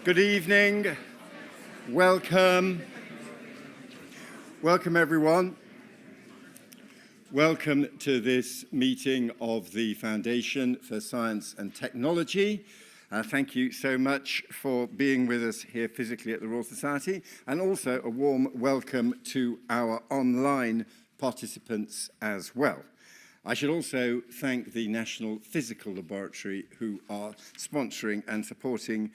Good evening. Welcome. Welcome, everyone. Welcome to this meeting of the Foundation for Science and Technology. Thank you so much for being with us here physically at the Royal Society, and also a warm welcome to our online participants as well. I should also thank the National Physical Laboratory, who are sponsoring and supporting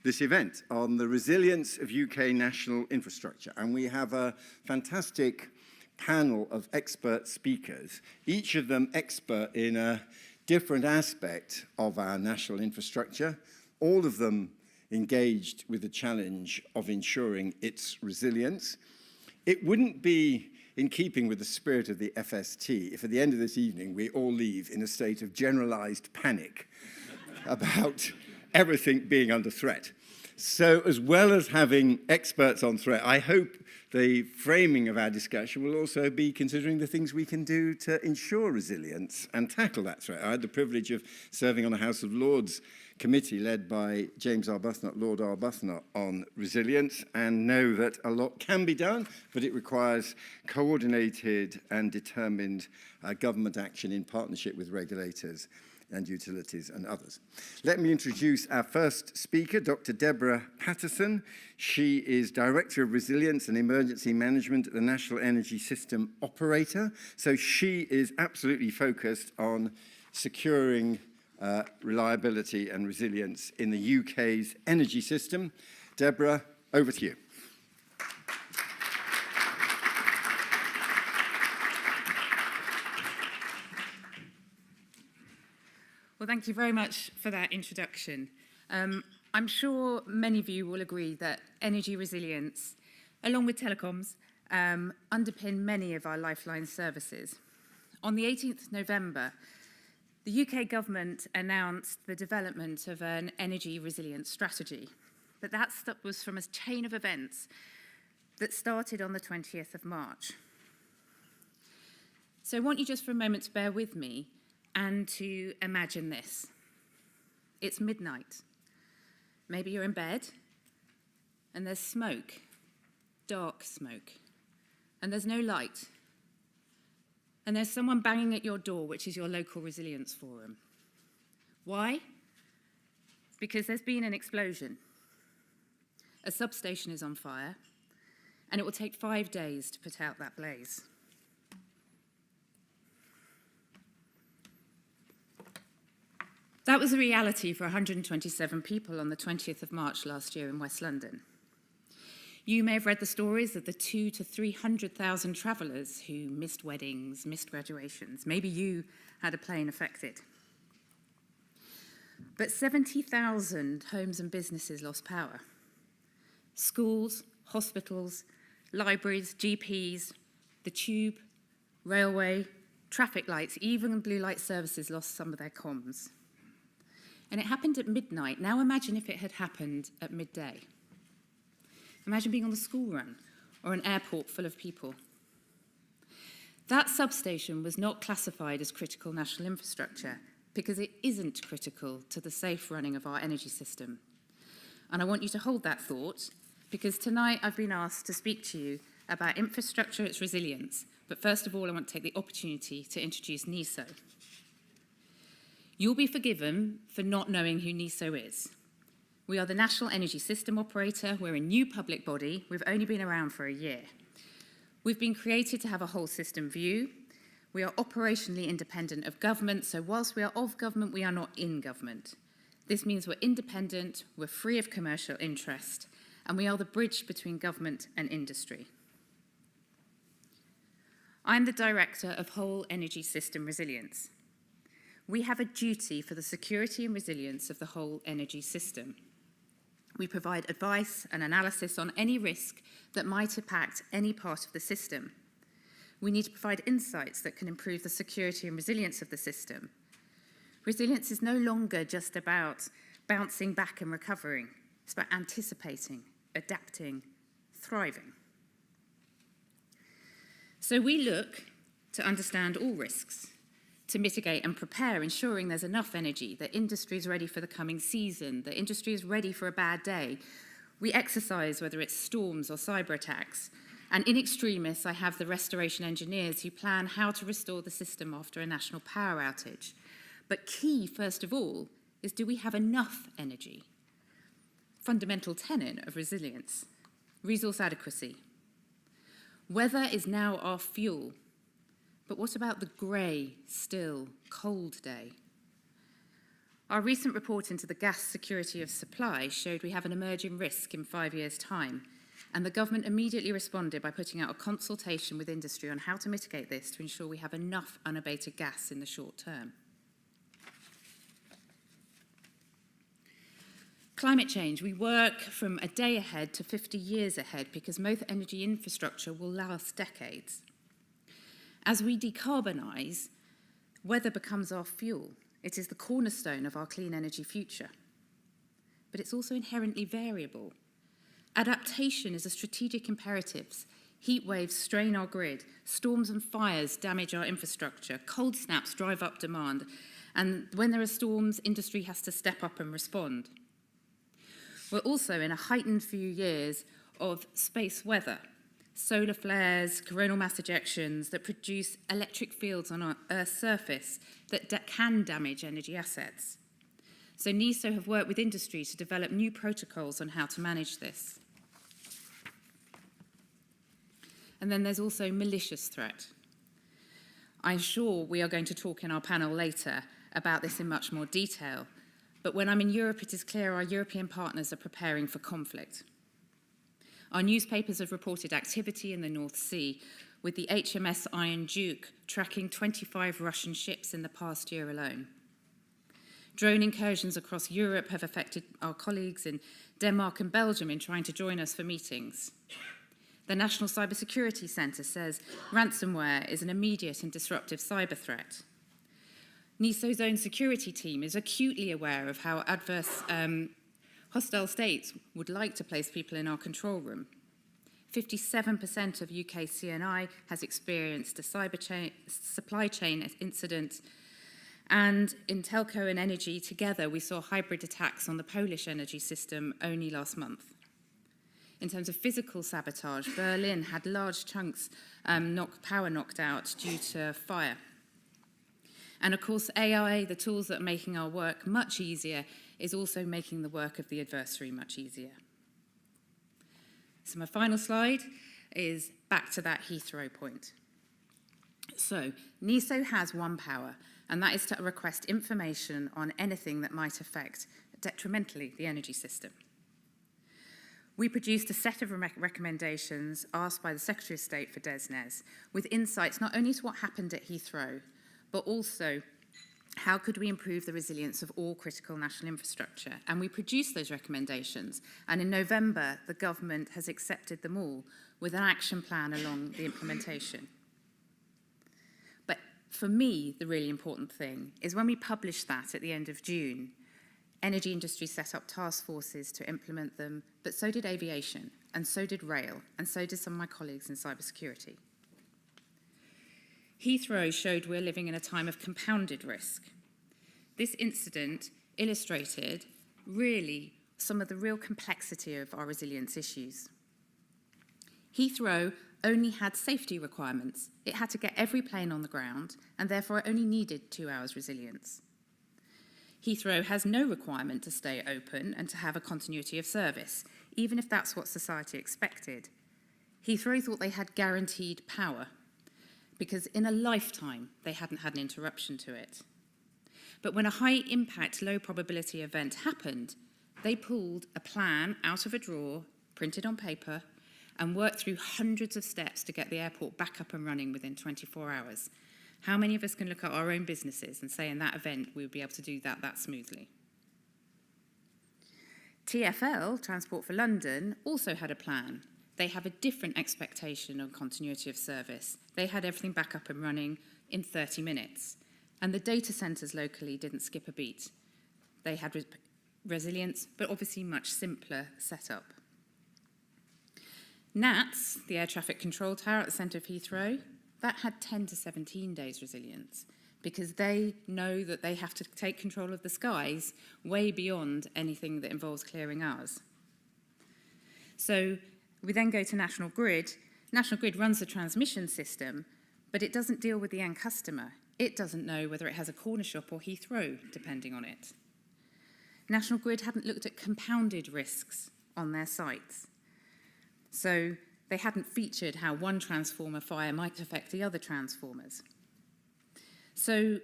this event on the resilience of UK national infrastructure. And we have a fantastic panel of expert speakers, each of them expert in a different aspect of our national infrastructure, all of them engaged with the challenge of ensuring its resilience. It wouldn't be in keeping with the spirit of the FST if at the end of this evening we all leave in a state of generalized panic about everything being under threat. So as well as having experts on threat, I hope the framing of our discussion will also be considering the things we can do to ensure resilience and tackle that threat. I had the privilege of serving on the House of Lords committee led by James Arbuthnot, Lord Arbuthnot, on resilience, and know that a lot can be done, but it requires coordinated and determined government action in partnership with regulators and utilities and others. Let me introduce our first speaker, Dr. Deborah Petterson. She is Director of Resilience and Emergency Management at the National Energy System Operator. So she is absolutely focused on securing reliability and resilience in the UK's energy system. Deborah, over to you. Well, thank you very much for that introduction. I'm sure many of you will agree that energy resilience, along with telecoms, underpin many of our lifeline services. On the 18th of November, the UK government announced the development of an energy resilience strategy, but that was from a chain of events that started on the 20th of March. So I want you just for a moment to bear with me and to imagine this. It's midnight. Maybe you're in bed, and there's smoke, dark smoke, and there's no light. And there's someone banging at your door, which is your local resilience forum. Why? Because there's been an explosion. A substation is on fire, and it will take 5 days to put out that blaze. That was a reality for 127 people on the 20th of March last year in West London. You may have read the stories of the 200,000 to 300,000 travellers who missed weddings, missed graduations. Maybe you had a plane affected. But 70,000 homes and businesses lost power. Schools, hospitals, libraries, GPs, the tube, railway, traffic lights, even blue light services lost some of their comms. And it happened at midnight. Now imagine if it had happened at midday. Imagine being on the school run or an airport full of people. That substation was not classified as critical national infrastructure because it isn't critical to the safe running of our energy system. And I want you to hold that thought because tonight I've been asked to speak to you about infrastructure, its resilience. But first of all, I want to take the opportunity to introduce NESO. You'll be forgiven for not knowing who NESO is. We are the National Energy System Operator. We're a new public body. We've only been around for a year. We've been created to have a whole system view. We are operationally independent of government, so whilst we are of government, we are not in government. This means we're independent, we're free of commercial interest, and we are the bridge between government and industry. I'm the Director of Whole Energy System Resilience. We have a duty for the security and resilience of the whole energy system. We provide advice and analysis on any risk that might impact any part of the system. We need to provide insights that can improve the security and resilience of the system. Resilience is no longer just about bouncing back and recovering. It's about anticipating, adapting, thriving. So we look to understand all risks, to mitigate and prepare, ensuring there's enough energy, that industry is ready for the coming season, that industry is ready for a bad day. We exercise, whether it's storms or cyber attacks. And in extremis, I have the restoration engineers who plan how to restore the system after a national power outage. But key, first of all, is do we have enough energy? Fundamental tenet of resilience. Resource adequacy. Weather is now our fuel. But what about the grey, still, cold day? Our recent report into the gas security of supply showed we have an emerging risk in 5 years' time, and the government immediately responded by putting out a consultation with industry on how to mitigate this to ensure we have enough unabated gas in the short term. Climate change. We work from a day ahead to 50 years ahead because most energy infrastructure will last decades. As we decarbonise, weather becomes our fuel. It is the cornerstone of our clean energy future. But it's also inherently variable. Adaptation is a strategic imperative. Heat waves strain our grid. Storms and fires damage our infrastructure. Cold snaps drive up demand. And when there are storms, industry has to step up and respond. We're also in a heightened few years of space weather. Solar flares, coronal mass ejections that produce electric fields on our Earth's surface that can damage energy assets. So NESO have worked with industry to develop new protocols on how to manage this. And then there's also malicious threat. I'm sure we are going to talk in our panel later about this in much more detail, but when I'm in Europe, it is clear our European partners are preparing for conflict. Our newspapers have reported activity in the North Sea, with the HMS Iron Duke tracking 25 Russian ships in the past year alone. Drone incursions across Europe have affected our colleagues in Denmark and Belgium in trying to join us for meetings. The National Cybersecurity Centre says ransomware is an immediate and disruptive cyber threat. NESO's own security team is acutely aware of how adverse hostile states would like to place people in our control room. 57% of UK CNI has experienced a supply chain incident, and in telco and energy together we saw hybrid attacks on the Polish energy system only last month. In terms of physical sabotage, Berlin had large chunks power knocked out due to fire. And of course, AI, the tools that are making our work much easier, is also making the work of the adversary much easier. So my final slide is back to that Heathrow point. So NESO has one power, and that is to request information on anything that might affect detrimentally the energy system. We produced a set of recommendations asked by the Secretary of State for DESNZ, with insights not only to what happened at Heathrow, but also how could we improve the resilience of all critical national infrastructure? And we produced those recommendations. And in November, the government has accepted them all with an action plan along the implementation. But for me, the really important thing is when we published that at the end of June, energy industry set up task forces to implement them, but so did aviation, and so did rail, and so did some of my colleagues in cybersecurity. Heathrow showed we're living in a time of compounded risk. This incident illustrated really some of the real complexity of our resilience issues. Heathrow only had safety requirements. It had to get every plane on the ground, and therefore it only needed 2 hours resilience. Heathrow has no requirement to stay open and to have a continuity of service, even if that's what society expected. Heathrow thought they had guaranteed power, because in a lifetime they hadn't had an interruption to it. But when a high-impact, low-probability event happened, they pulled a plan out of a drawer, printed on paper, and worked through hundreds of steps to get the airport back up and running within 24 hours. How many of us can look at our own businesses and say in that event we would be able to do that smoothly? TfL, Transport for London, also had a plan. They have a different expectation on continuity of service. They had everything back up and running in 30 minutes. And the data centres locally didn't skip a beat. They had resilience, but obviously much simpler setup. NATS, the air traffic control tower at the centre of Heathrow, that had 10 to 17 days resilience. because they know that they have to take control of the skies way beyond anything that involves clearing ours. So we then go to National Grid. National Grid runs the transmission system, but it doesn't deal with the end customer. It doesn't know whether it has a corner shop or Heathrow, depending on it. National Grid hadn't looked at compounded risks on their sites. So they hadn't featured how one transformer fire might affect the other transformers. So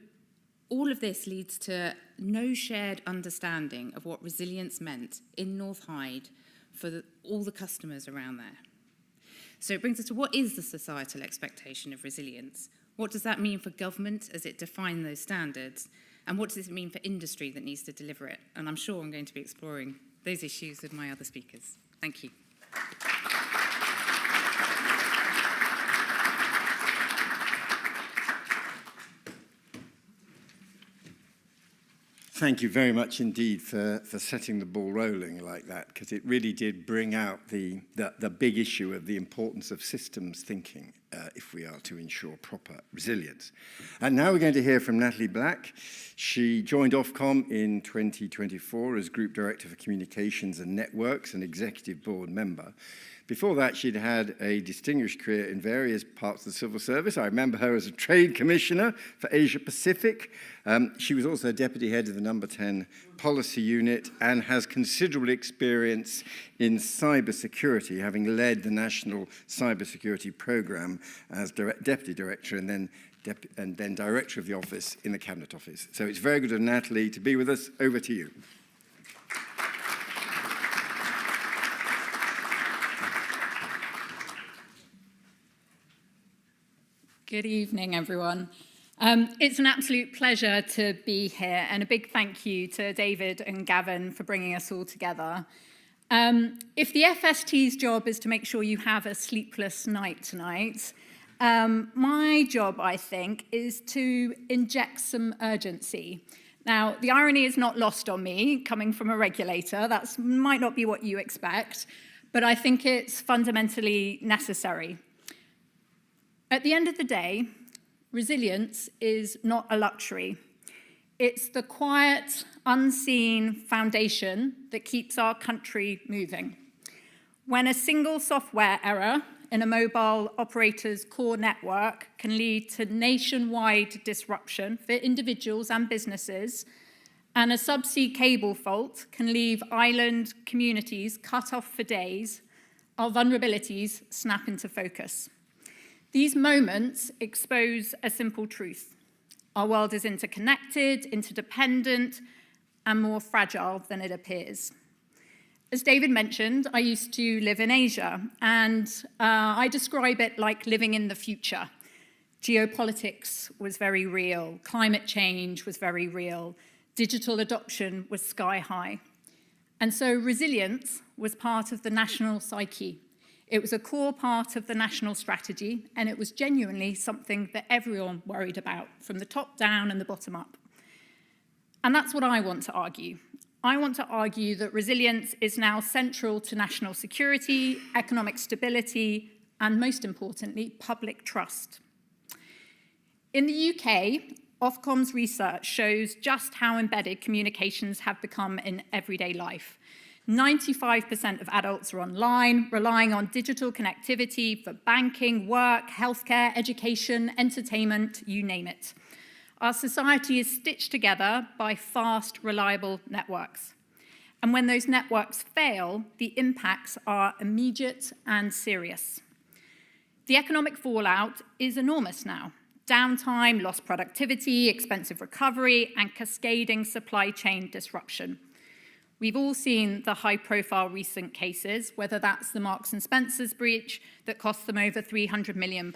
all of this leads to no shared understanding of what resilience meant in North Hyde for all the customers around there. So it brings us to, what is the societal expectation of resilience? What does that mean for government as it defines those standards? And what does it mean for industry that needs to deliver it? And I'm sure I'm going to be exploring those issues with my other speakers. Thank you. Thank you very much indeed for setting the ball rolling like that, because it really did bring out the big issue of the importance of systems thinking if we are to ensure proper resilience. And now we're going to hear from Natalie Black. She joined Ofcom in 2024 as Group Director for Communications and Networks and Executive Board member. Before that, she'd had a distinguished career in various parts of the civil service. I remember her as a Trade Commissioner for Asia Pacific. She was also Deputy Head of the No. 10 Policy Unit and has considerable experience in cybersecurity, having led the National Cybersecurity Programme as Deputy Director and then Director of the Office in the Cabinet Office. So it's very good of Natalie to be with us. Over to you. Good evening, everyone. It's an absolute pleasure to be here, and a big thank you to David and Cavan for bringing us all together. If the FST's job is to make sure you have a sleepless night tonight, my job, I think, is to inject some urgency. Now, the irony is not lost on me, coming from a regulator. That might not be what you expect, but I think it's fundamentally necessary. At the end of the day, resilience is not a luxury. It's the quiet, unseen foundation that keeps our country moving. When a single software error in a mobile operator's core network can lead to nationwide disruption for individuals and businesses, and a subsea cable fault can leave island communities cut off for days, our vulnerabilities snap into focus. These moments expose a simple truth. Our world is interconnected, interdependent, and more fragile than it appears. As David mentioned, I used to live in Asia, and I describe it like living in the future. Geopolitics was very real, climate change was very real, digital adoption was sky high. And so resilience was part of the national psyche. It was a core part of the national strategy, and it was genuinely something that everyone worried about, from the top down and the bottom up. And that's what I want to argue. I want to argue that resilience is now central to national security, economic stability, and most importantly, public trust. In the UK, Ofcom's research shows just how embedded communications have become in everyday life. 95% of adults are online, relying on digital connectivity for banking, work, healthcare, education, entertainment, you name it. Our society is stitched together by fast, reliable networks. And when those networks fail, the impacts are immediate and serious. The economic fallout is enormous now. Downtime, lost productivity, expensive recovery, and cascading supply chain disruption. We've all seen the high-profile recent cases, whether that's the Marks & Spencer's breach that cost them over £300 million,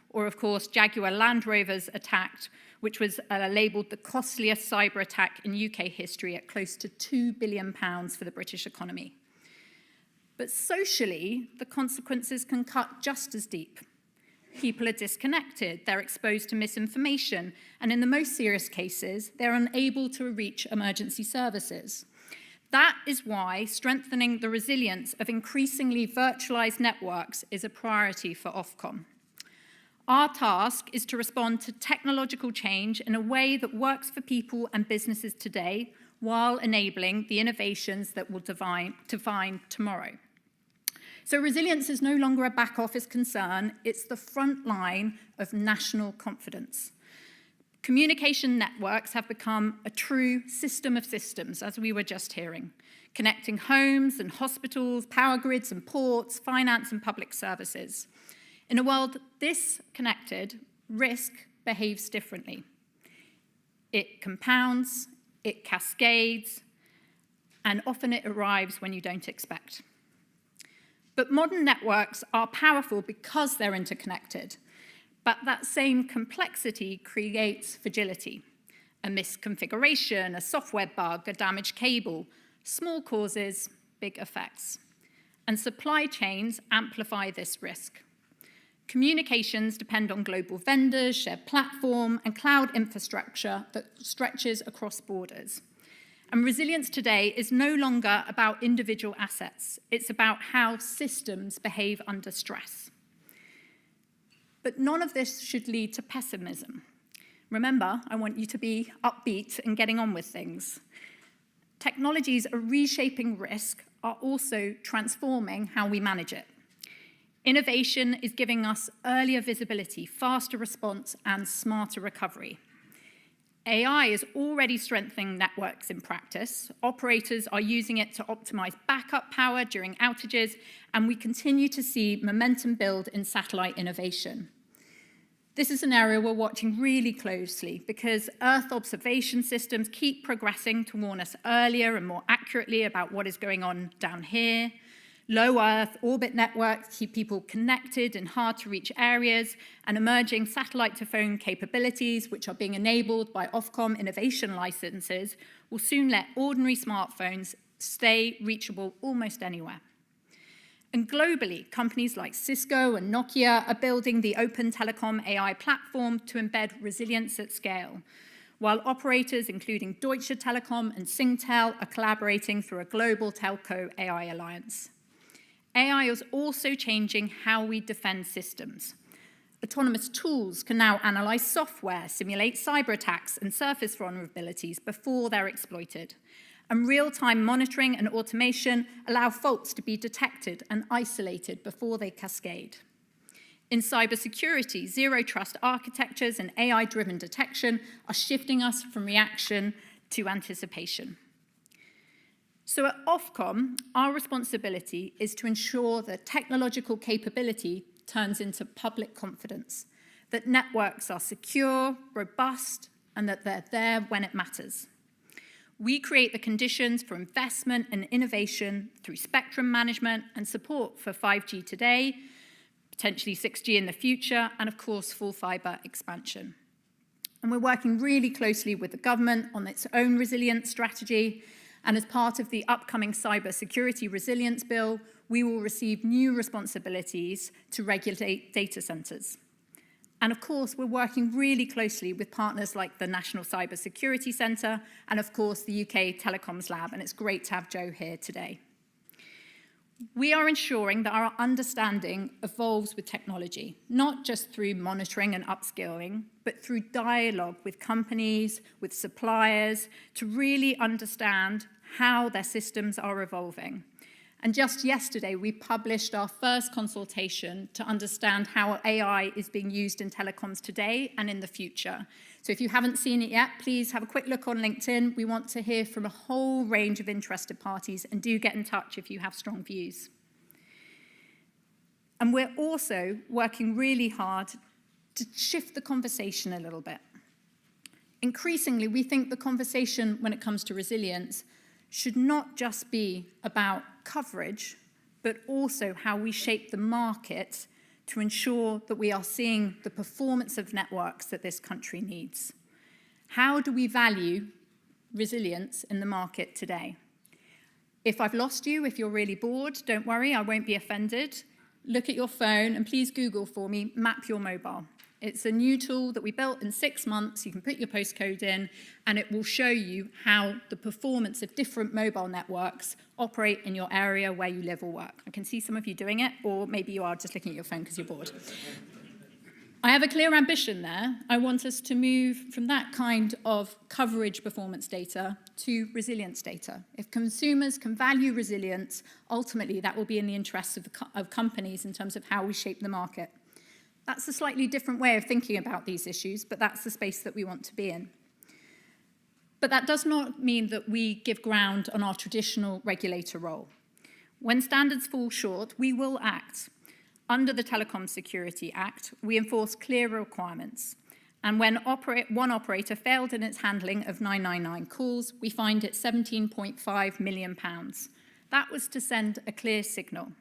or, of course, Jaguar Land Rover's attack, which was labelled the costliest cyber attack in UK history at close to £2 billion for the British economy. But socially, the consequences can cut just as deep. People are disconnected, they're exposed to misinformation, and in the most serious cases, they're unable to reach emergency services. That is why strengthening the resilience of increasingly virtualized networks is a priority for Ofcom. Our task is to respond to technological change in a way that works for people and businesses today, while enabling the innovations that will define tomorrow. So resilience is no longer a back office concern, it's the front line of national confidence. Communication networks have become a true system of systems, as we were just hearing, connecting homes and hospitals, power grids and ports, finance and public services. In a world this connected, risk behaves differently. It compounds, it cascades, and often it arrives when you don't expect. But modern networks are powerful because they're interconnected. But that same complexity creates fragility. A misconfiguration, a software bug, a damaged cable, small causes, big effects. And supply chains amplify this risk. Communications depend on global vendors, shared platform, and cloud infrastructure that stretches across borders. And resilience today is no longer about individual assets. It's about how systems behave under stress. But none of this should lead to pessimism. Remember, I want you to be upbeat and getting on with things. Technologies are reshaping risk, are also transforming how we manage it. Innovation is giving us earlier visibility, faster response, and smarter recovery. AI is already strengthening networks in practice. Operators are using it to optimize backup power during outages, and we continue to see momentum build in satellite innovation. This is an area we're watching really closely because Earth observation systems keep progressing to warn us earlier and more accurately about what is going on down here. Low Earth orbit networks keep people connected in hard-to-reach areas, and emerging satellite-to-phone capabilities, which are being enabled by Ofcom innovation licenses, will soon let ordinary smartphones stay reachable almost anywhere. And globally, companies like Cisco and Nokia are building the open telecom AI platform to embed resilience at scale, while operators, including Deutsche Telekom and Singtel, are collaborating through a global telco AI alliance. AI is also changing how we defend systems. Autonomous tools can now analyze software, simulate cyber attacks and surface vulnerabilities before they're exploited. And real-time monitoring and automation allow faults to be detected and isolated before they cascade. In cybersecurity, zero-trust architectures and AI-driven detection are shifting us from reaction to anticipation. So at Ofcom, our responsibility is to ensure that technological capability turns into public confidence, that networks are secure, robust, and that they're there when it matters. We create the conditions for investment and innovation through spectrum management and support for 5G today, potentially 6G in the future, and of course, full fibre expansion. And we're working really closely with the government on its own resilience strategy. And as part of the upcoming Cyber Security Resilience Bill, we will receive new responsibilities to regulate data centres. And of course, we're working really closely with partners like the National Cyber Security Centre and of course the UK Telecoms Lab, and it's great to have Joe here today. We are ensuring that our understanding evolves with technology, not just through monitoring and upskilling, but through dialogue with companies, with suppliers, to really understand how their systems are evolving. And just yesterday, we published our first consultation to understand how AI is being used in telecoms today and in the future. So if you haven't seen it yet, please have a quick look on LinkedIn. We want to hear from a whole range of interested parties, and do get in touch if you have strong views. And we're also working really hard to shift the conversation a little bit. Increasingly, we think the conversation when it comes to resilience should not just be about coverage, but also how we shape the market to ensure that we are seeing the performance of networks that this country needs. How do we value resilience in the market today? If I've lost you, if you're really bored, don't worry, I won't be offended. Look at your phone and please Google for me, Map Your Mobile. It's a new tool that we built in 6 months. You can put your postcode in and it will show you how the performance of different mobile networks operate in your area where you live or work. I can see some of you doing it, or maybe you are just looking at your phone because you're bored. I have a clear ambition there. I want us to move from that kind of coverage performance data to resilience data. If consumers can value resilience, ultimately that will be in the interests of companies in terms of how we shape the market. That's a slightly different way of thinking about these issues, but that's the space that we want to be in. But that does not mean that we give ground on our traditional regulator role. When standards fall short, we will act. Under the Telecoms Security Act, we enforce clear requirements. And when one operator failed in its handling of 999 calls, we fined it £17.5 million. That was to send a clear signal.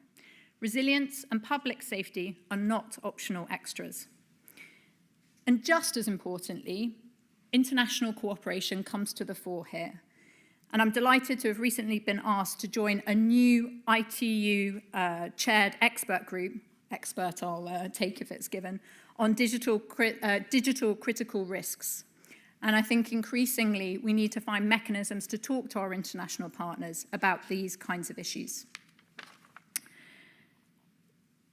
Resilience and public safety are not optional extras. And just as importantly, international cooperation comes to the fore here. And I'm delighted to have recently been asked to join a new ITU-chaired expert group, expert I'll take if it's given, on digital critical risks. And I think increasingly we need to find mechanisms to talk to our international partners about these kinds of issues.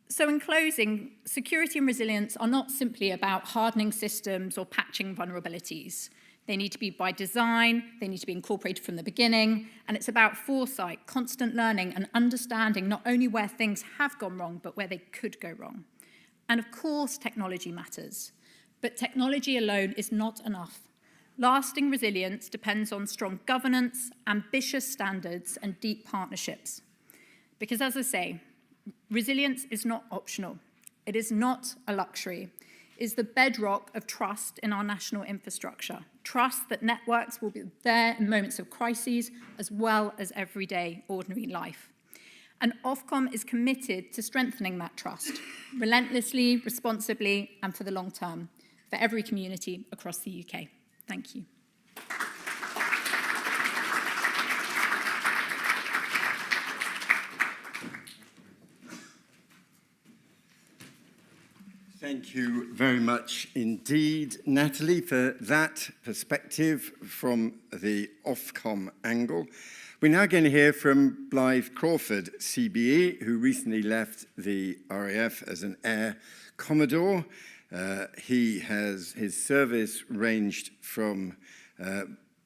So in closing, security and resilience are not simply about hardening systems or patching vulnerabilities. They need to be by design, they need to be incorporated from the beginning, and it's about foresight, constant learning, and understanding not only where things have gone wrong, but where they could go wrong. And of course, technology matters, but technology alone is not enough. Lasting resilience depends on strong governance, ambitious standards, and deep partnerships. Because as I say, resilience is not optional. It is not a luxury. It is the bedrock of trust in our national infrastructure. Trust that networks will be there in moments of crises as well as everyday ordinary life. And Ofcom is committed to strengthening that trust, relentlessly, responsibly, and for the long term, for every community across the UK. Thank you. Thank you very much indeed, Natalie, for that perspective from the Ofcom angle. We're now going to hear from Blythe Crawford, CBE, who recently left the RAF as an Air Commodore. His service ranged from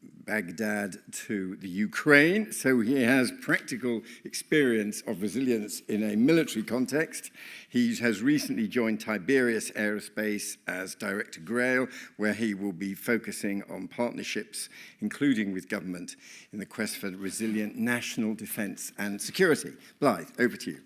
Baghdad to the Ukraine, so he has practical experience of resilience in a military context. He has recently joined Tiberius Aerospace as Director Grail, where he will be focusing on partnerships, including with government, in the quest for resilient national defence and security. Blythe, over to you.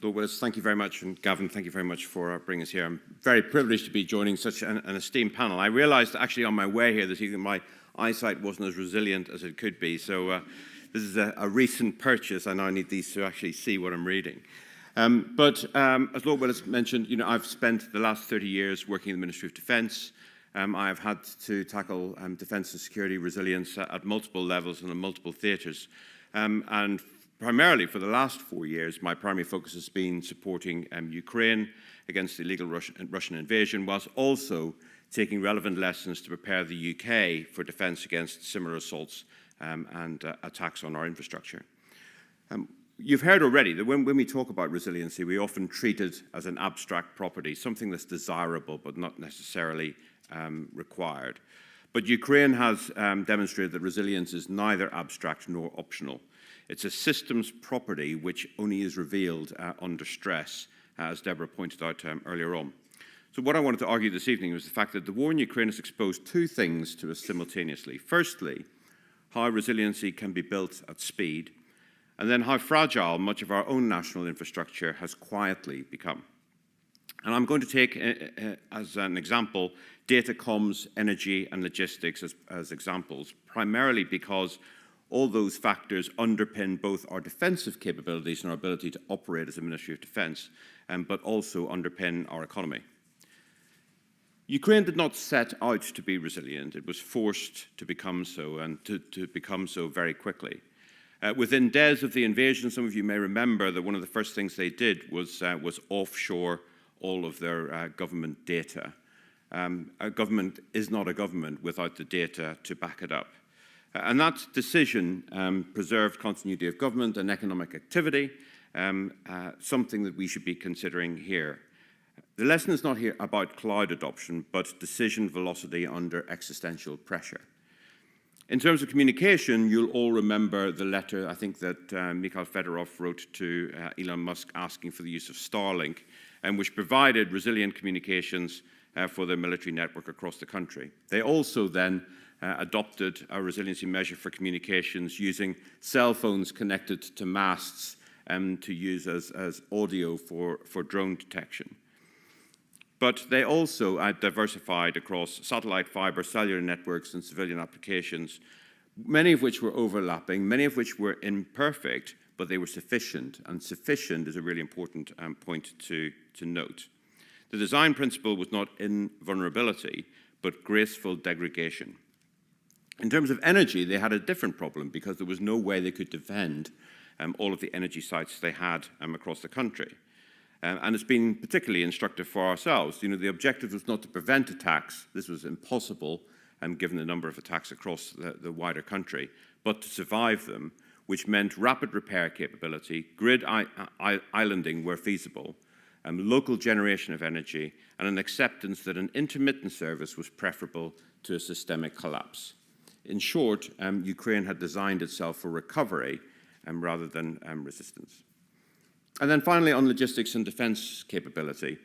Lord Willetts, thank you very much, and Cavan, thank you very much for bringing us here. I'm very privileged to be joining such an esteemed panel. I realised actually on my way here this evening my eyesight wasn't as resilient as it could be, so this is a recent purchase. I now need these to actually see what I'm reading. But as Lord Willetts mentioned, I've spent the last 30 years working in the Ministry of Defence. I have had to tackle defence and security resilience at multiple levels and in multiple theatres. And primarily for the last 4 years, my primary focus has been supporting Ukraine against the illegal Russian invasion, whilst also taking relevant lessons to prepare the UK for defence against similar assaults and attacks on our infrastructure. You've heard already that when we talk about resiliency, we often treat it as an abstract property, something that's desirable but not necessarily required. But Ukraine has demonstrated that resilience is neither abstract nor optional. It's a systems property which only is revealed under stress, as Deborah pointed out earlier on. So what I wanted to argue this evening was the fact that the war in Ukraine has exposed two things to us simultaneously. Firstly, how resiliency can be built at speed, and then how fragile much of our own national infrastructure has quietly become. And I'm going to take, as an example, data comms, energy, and logistics as examples, primarily because all those factors underpin both our defensive capabilities and our ability to operate as a Ministry of Defence, but also underpin our economy. Ukraine did not set out to be resilient. It was forced to become so, and to become so very quickly. Within days of the invasion, some of you may remember that one of the first things they did was offshore all of their government data. A government is not a government without the data to back it up. And that decision preserved continuity of government and economic activity, something that we should be considering here. The lesson is not here about cloud adoption, but decision velocity under existential pressure. In terms of communication, you'll all remember the letter, I think, that Mikhail Fedorov wrote to Elon Musk asking for the use of Starlink, which provided resilient communications for their military network across the country. They also then adopted a resiliency measure for communications using cell phones connected to masts to use as audio for drone detection. But they also diversified across satellite, fiber, cellular networks, and civilian applications, many of which were overlapping, many of which were imperfect, but they were sufficient. And sufficient is a really important point to note. The design principle was not invulnerability, but graceful degradation. In terms of energy, they had a different problem because there was no way they could defend all of the energy sites they had across the country. And it's been particularly instructive for ourselves. You know, the objective was not to prevent attacks. This was impossible, given the number of attacks across the wider country, but to survive them, which meant rapid repair capability, grid islanding where feasible, local generation of energy, and an acceptance that an intermittent service was preferable to a systemic collapse. In short, Ukraine had designed itself for recovery rather than resistance. And then finally, on logistics and defense capability,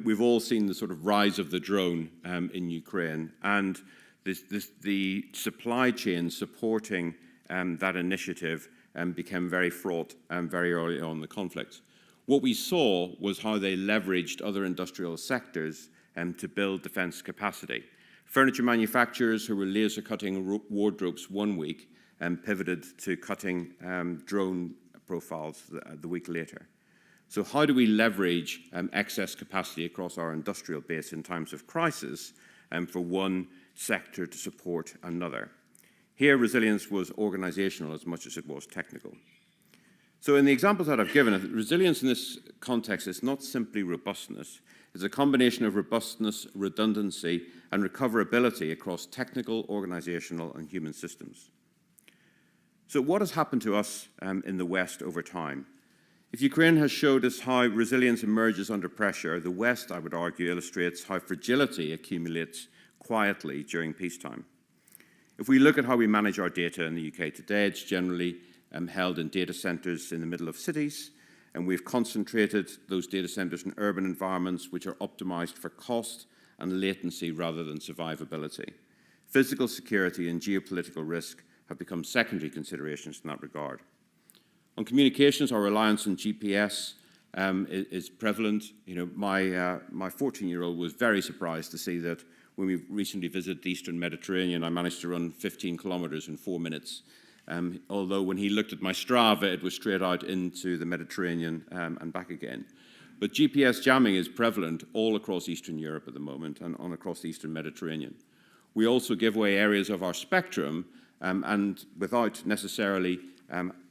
we've all seen the sort of rise of the drone in Ukraine, and the supply chain supporting that initiative became very fraught very early on in the conflict. What we saw was how they leveraged other industrial sectors to build defense capacity. Furniture manufacturers who were laser cutting wardrobes one week pivoted to cutting drone profiles the week later. So how do we leverage excess capacity across our industrial base in times of crisis for one sector to support another? Here, resilience was organizational as much as it was technical. So in the examples that I've given, resilience in this context is not simply robustness. It's a combination of robustness, redundancy, and recoverability across technical, organizational, and human systems. So what has happened to us in the West over time? If Ukraine has showed us how resilience emerges under pressure, the West, I would argue, illustrates how fragility accumulates quietly during peacetime. If we look at how we manage our data in the UK today, it's generally held in data centers in the middle of cities, and we've concentrated those data centers in urban environments which are optimized for cost and latency rather than survivability. Physical security and geopolitical risk have become secondary considerations in that regard. On communications, our reliance on GPS is prevalent. You know, my 14-year-old was very surprised to see that when we recently visited the Eastern Mediterranean, I managed to run 15 kilometers in 4 minutes. Although when he looked at my Strava, it was straight out into the Mediterranean and back again. But GPS jamming is prevalent all across Eastern Europe at the moment and across the Eastern Mediterranean. We also give away areas of our spectrum and without necessarily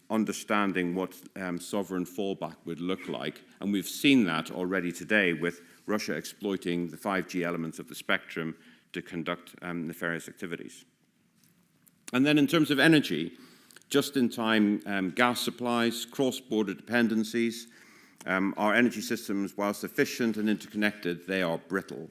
understanding what sovereign fallback would look like. And we've seen that already today with Russia exploiting the 5G elements of the spectrum to conduct nefarious activities. And then in terms of energy, just-in-time gas supplies, cross-border dependencies, our energy systems, whilst efficient and interconnected, they are brittle.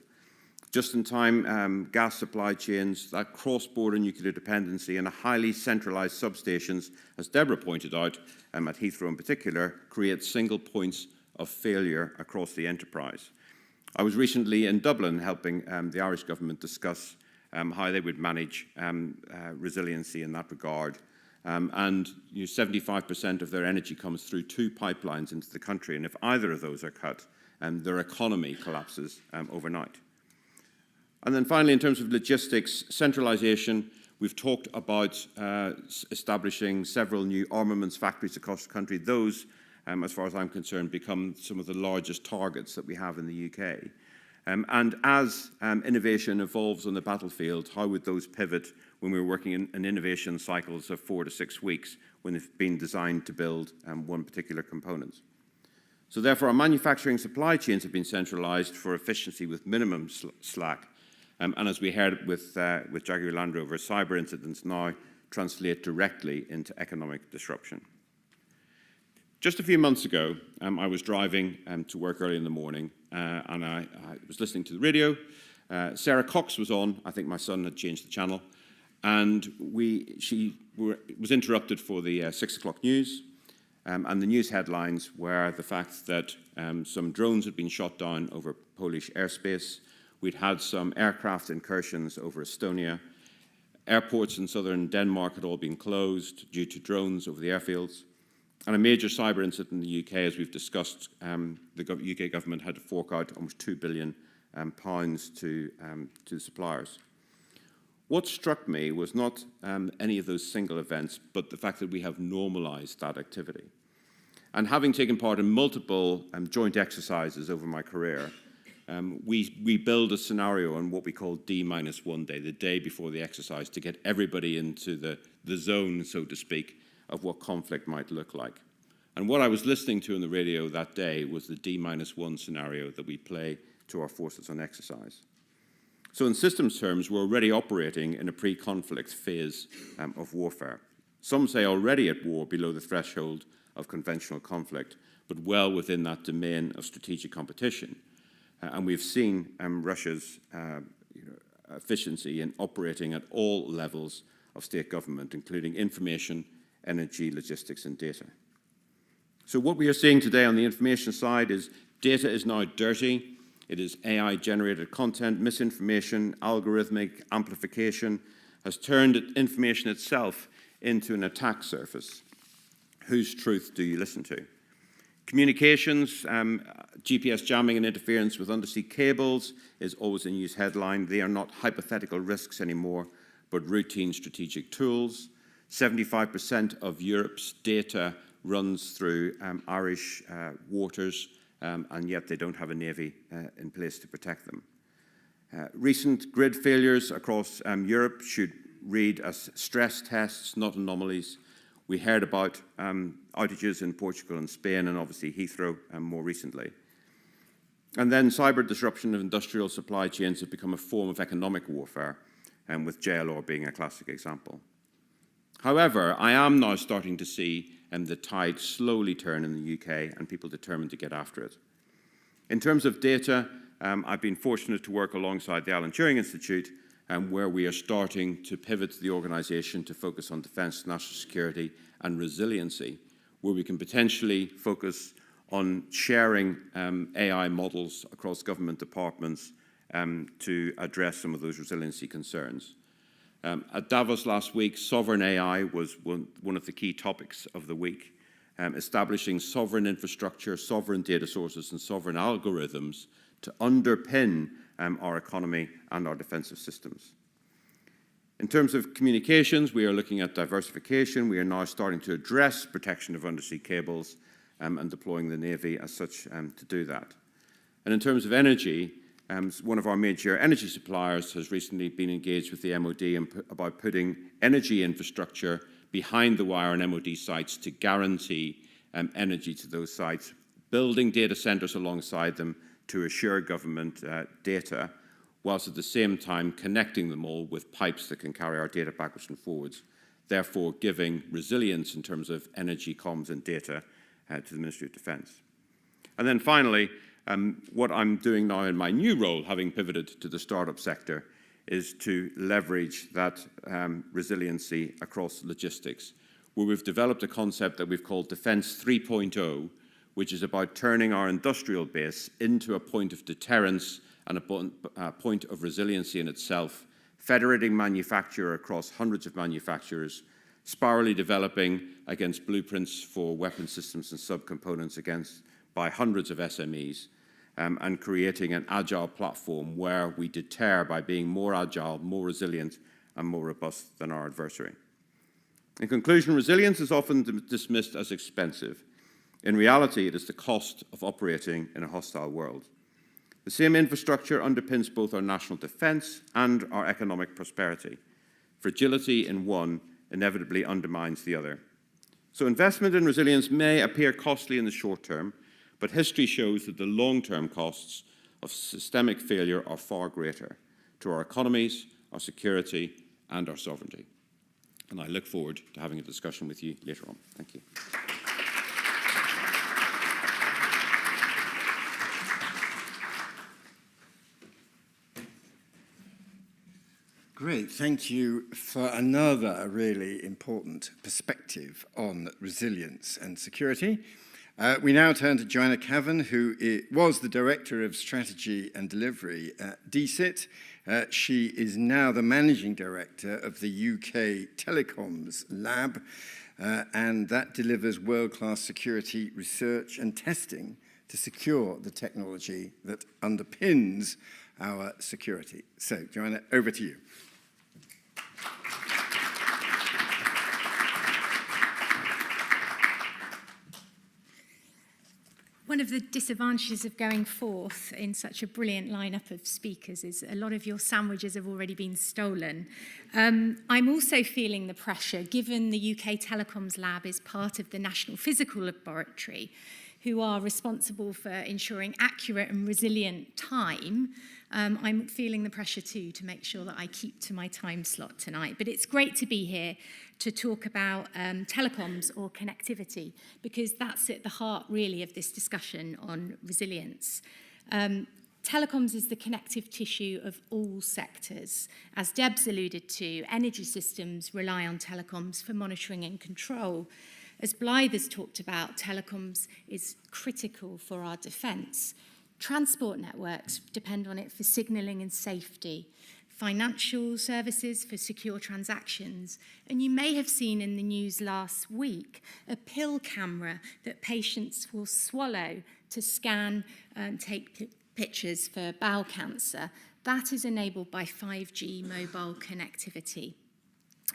Just-in-time gas supply chains, that cross-border nuclear dependency and a highly centralized substations, as Deborah pointed out, at Heathrow in particular, create single points of failure across the enterprise. I was recently in Dublin helping the Irish government discuss how they would manage resiliency in that regard. And 75% of their energy comes through 2 pipelines into the country, and if either of those are cut, their economy collapses overnight. And then finally, in terms of logistics, centralization, we've talked about establishing several new armaments factories across the country. Those, as far as I'm concerned, become some of the largest targets that we have in the UK. And as innovation evolves on the battlefield, how would those pivot when we're working in innovation cycles of 4 to 6 weeks when they've been designed to build one particular component? So therefore, our manufacturing supply chains have been centralized for efficiency with minimum slack. And as we heard with Jaguar Land Rover, cyber incidents now translate directly into economic disruption. Just a few months ago, I was driving to work early in the morning, and I was listening to the radio. Sarah Cox was on. I think my son had changed the channel. And she was interrupted for the 6 o'clock news. And the news headlines were the fact that some drones had been shot down over Polish airspace. We'd had some aircraft incursions over Estonia. Airports in southern Denmark had all been closed due to drones over the airfields. And a major cyber incident in the UK, as we've discussed, the UK government had to fork out almost £2 billion to the suppliers. What struck me was not any of those single events, but the fact that we have normalised that activity. And having taken part in multiple joint exercises over my career, we build a scenario on what we call D-1 day, the day before the exercise, to get everybody into the zone, so to speak, of what conflict might look like. And what I was listening to on the radio that day was the D-1 scenario that we play to our forces on exercise. So in systems terms, we're already operating in a pre-conflict phase of warfare. Some say already at war below the threshold of conventional conflict, but well within that domain of strategic competition. And we've seen Russia's efficiency in operating at all levels of state government, including information, energy, logistics, and data. So what we are seeing today on the information side is data is now dirty. It is AI-generated content, misinformation, algorithmic amplification has turned information itself into an attack surface. Whose truth do you listen to? Communications, GPS jamming and interference with undersea cables is always a news headline. They are not hypothetical risks anymore, but routine strategic tools. 75% of Europe's data runs through Irish waters, and yet they don't have a navy in place to protect them. Recent grid failures across Europe should read as stress tests, not anomalies. We heard about outages in Portugal and Spain, and obviously Heathrow more recently. And then cyber disruption of industrial supply chains have become a form of economic warfare, with JLR being a classic example. However, I am now starting to see the tide slowly turn in the UK and people determined to get after it. In terms of data, I've been fortunate to work alongside the Alan Turing Institute, where we are starting to pivot the organisation to focus on defence, national security and resiliency, where we can potentially focus on sharing AI models across government departments to address some of those resiliency concerns. At Davos last week, sovereign AI was one of the key topics of the week, establishing sovereign infrastructure, sovereign data sources, and sovereign algorithms to underpin our economy and our defensive systems. In terms of communications, we are looking at diversification. We are now starting to address protection of undersea cables and deploying the Navy as such to do that. And in terms of energy, one of our major energy suppliers has recently been engaged with the MOD about putting energy infrastructure behind the wire on MOD sites to guarantee energy to those sites, building data centres alongside them to assure government data, whilst at the same time connecting them all with pipes that can carry our data backwards and forwards, therefore giving resilience in terms of energy, comms and data to the Ministry of Defence. And then finally, what I'm doing now in my new role, having pivoted to the startup sector, is to leverage that resiliency across logistics, where we've developed a concept that we've called Defence 3.0, which is about turning our industrial base into a point of deterrence and a point of resiliency in itself, federating manufacture across hundreds of manufacturers, spirally developing against blueprints for weapon systems and subcomponents by hundreds of SMEs, and creating an agile platform where we deter by being more agile, more resilient, and more robust than our adversary. In conclusion, resilience is often dismissed as expensive. In reality, it is the cost of operating in a hostile world. The same infrastructure underpins both our national defence and our economic prosperity. Fragility in one inevitably undermines the other. So investment in resilience may appear costly in the short term, but history shows that the long-term costs of systemic failure are far greater to our economies, our security, and our sovereignty. And I look forward to having a discussion with you later on. Thank you. Great, thank you for another really important perspective on resilience and security. We now turn to Joanna Cavan, who was the Director of Strategy and Delivery at DCIT. She is now the Managing Director of the UK Telecoms Lab, and that delivers world-class security research and testing to secure the technology that underpins our security. So, Joanna, over to you. One of the disadvantages of going forth in such a brilliant lineup of speakers is a lot of your sandwiches have already been stolen. I'm also feeling the pressure, given the UK Telecoms Lab is part of the National Physical Laboratory, who are responsible for ensuring accurate and resilient time. I'm feeling the pressure too to make sure that I keep to my time slot tonight. But it's great to be here to talk about telecoms or connectivity, because that's at the heart really of this discussion on resilience. Telecoms is the connective tissue of all sectors. As Deb's alluded to, energy systems rely on telecoms for monitoring and control. As Blythe has talked about, telecoms is critical for our defence. Transport networks depend on it for signalling and safety, financial services for secure transactions, and you may have seen in the news last week a pill camera that patients will swallow to scan and take pictures for bowel cancer. That is enabled by 5G mobile connectivity.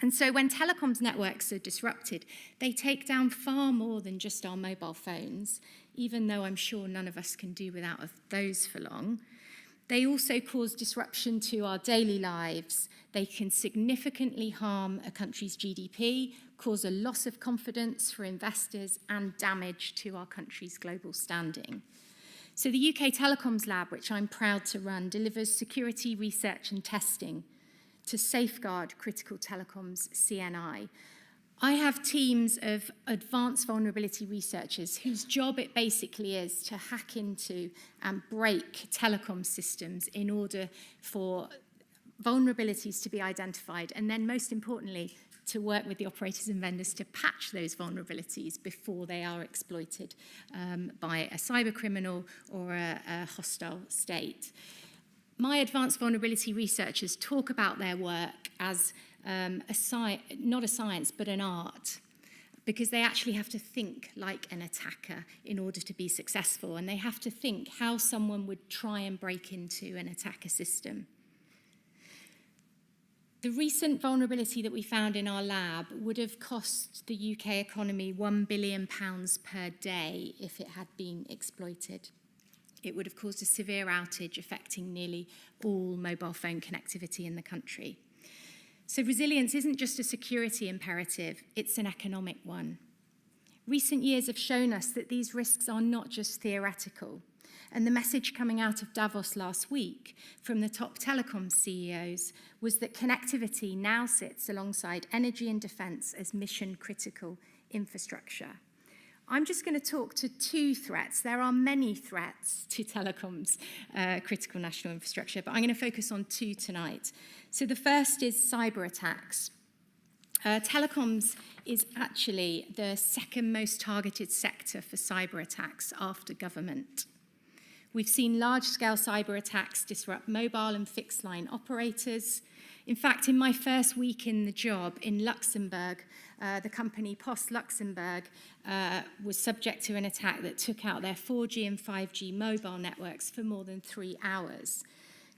And so when telecoms networks are disrupted, they take down far more than just our mobile phones, even though I'm sure none of us can do without those for long. They also cause disruption to our daily lives. They can significantly harm a country's GDP, cause a loss of confidence for investors, and damage to our country's global standing. So the UK Telecoms Lab, which I'm proud to run, delivers security research and testing to safeguard critical telecoms CNI. I have teams of advanced vulnerability researchers whose job it basically is to hack into and break telecom systems in order for vulnerabilities to be identified, and then most importantly, to work with the operators and vendors to patch those vulnerabilities before they are exploited by a cyber criminal or a hostile state. My advanced vulnerability researchers talk about their work as not a science, but an art, because they actually have to think like an attacker in order to be successful, and they have to think how someone would try and break into and attack a system. The recent vulnerability that we found in our lab would have cost the UK economy £1 billion per day if it had been exploited. It would have caused a severe outage affecting nearly all mobile phone connectivity in the country. So resilience isn't just a security imperative, it's an economic one. Recent years have shown us that these risks are not just theoretical. And the message coming out of Davos last week from the top telecoms CEOs was that connectivity now sits alongside energy and defence as mission-critical infrastructure. I'm just going to talk to two threats. There are many threats to telecoms, critical national infrastructure, but I'm going to focus on two tonight. So the first is cyber attacks. Telecoms is actually the second most targeted sector for cyber attacks after government. We've seen large-scale cyber attacks disrupt mobile and fixed-line operators. In fact, in my first week in the job in Luxembourg, the company Post Luxembourg was subject to an attack that took out their 4G and 5G mobile networks for more than 3 hours,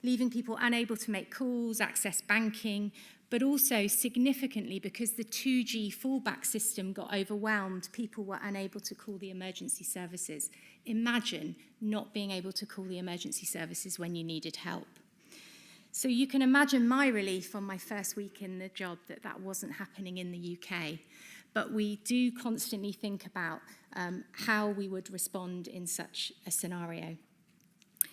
leaving people unable to make calls, access banking, but also significantly because the 2G fallback system got overwhelmed, people were unable to call the emergency services. Imagine not being able to call the emergency services when you needed help. So you can imagine my relief on my first week in the job that that wasn't happening in the UK. But we do constantly think about how we would respond in such a scenario.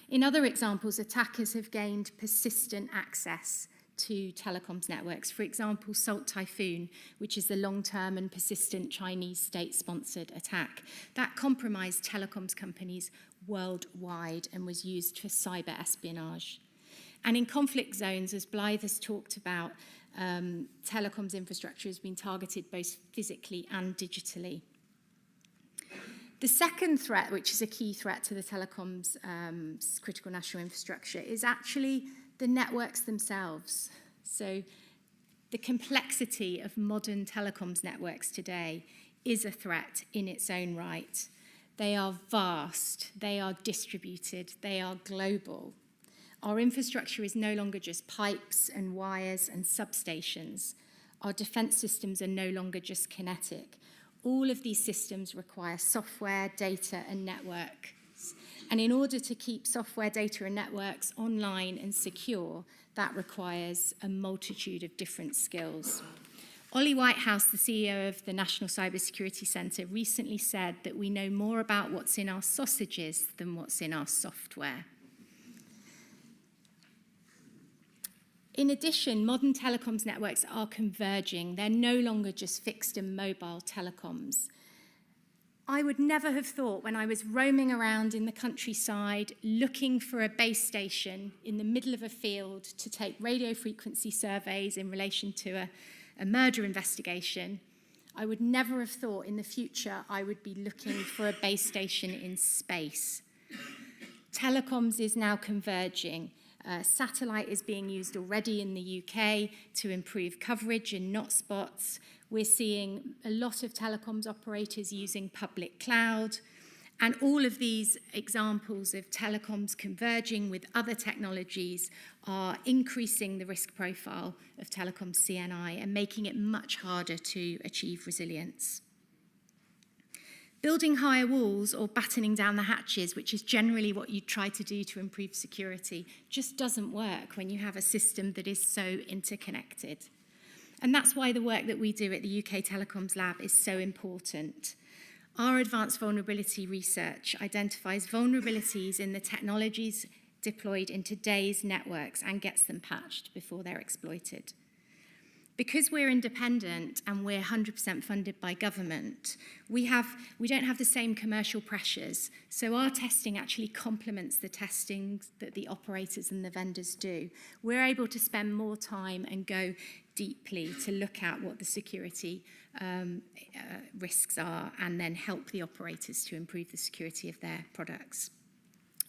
In other examples, attackers have gained persistent access to telecoms networks. For example, Salt Typhoon, which is the long-term and persistent Chinese state-sponsored attack. That compromised telecoms companies worldwide and was used for cyber espionage. And in conflict zones, as Blythe has talked about, telecoms infrastructure has been targeted both physically and digitally. The second threat, which is a key threat to the telecoms critical national infrastructure, is actually the networks themselves. So the complexity of modern telecoms networks today is a threat in its own right. They are vast, they are distributed, they are global. Our infrastructure is no longer just pipes and wires and substations. Our defense systems are no longer just kinetic. All of these systems require software, data, and networks. And in order to keep software, data, and networks online and secure, that requires a multitude of different skills. Ollie Whitehouse, the CEO of the National Cybersecurity Centre, recently said that we know more about what's in our sausages than what's in our software. In addition, modern telecoms networks are converging. They're no longer just fixed and mobile telecoms. I would never have thought when I was roaming around in the countryside looking for a base station in the middle of a field to take radio frequency surveys in relation to a murder investigation, I would never have thought in the future I would be looking for a base station in space. Telecoms is now converging. Satellite is being used already in the UK to improve coverage in not spots. We're seeing a lot of telecoms operators using public cloud. And all of these examples of telecoms converging with other technologies are increasing the risk profile of telecoms CNI and making it much harder to achieve resilience. Building higher walls or battening down the hatches, which is generally what you try to do to improve security, just doesn't work when you have a system that is so interconnected. And that's why the work that we do at the UK Telecoms Lab is so important. Our advanced vulnerability research identifies vulnerabilities in the technologies deployed in today's networks and gets them patched before they're exploited. Because we're independent and we're 100% funded by government, we don't have the same commercial pressures. So our testing actually complements the testing that the operators and the vendors do. We're able to spend more time and go deeply to look at what the security risks are and then help the operators to improve the security of their products.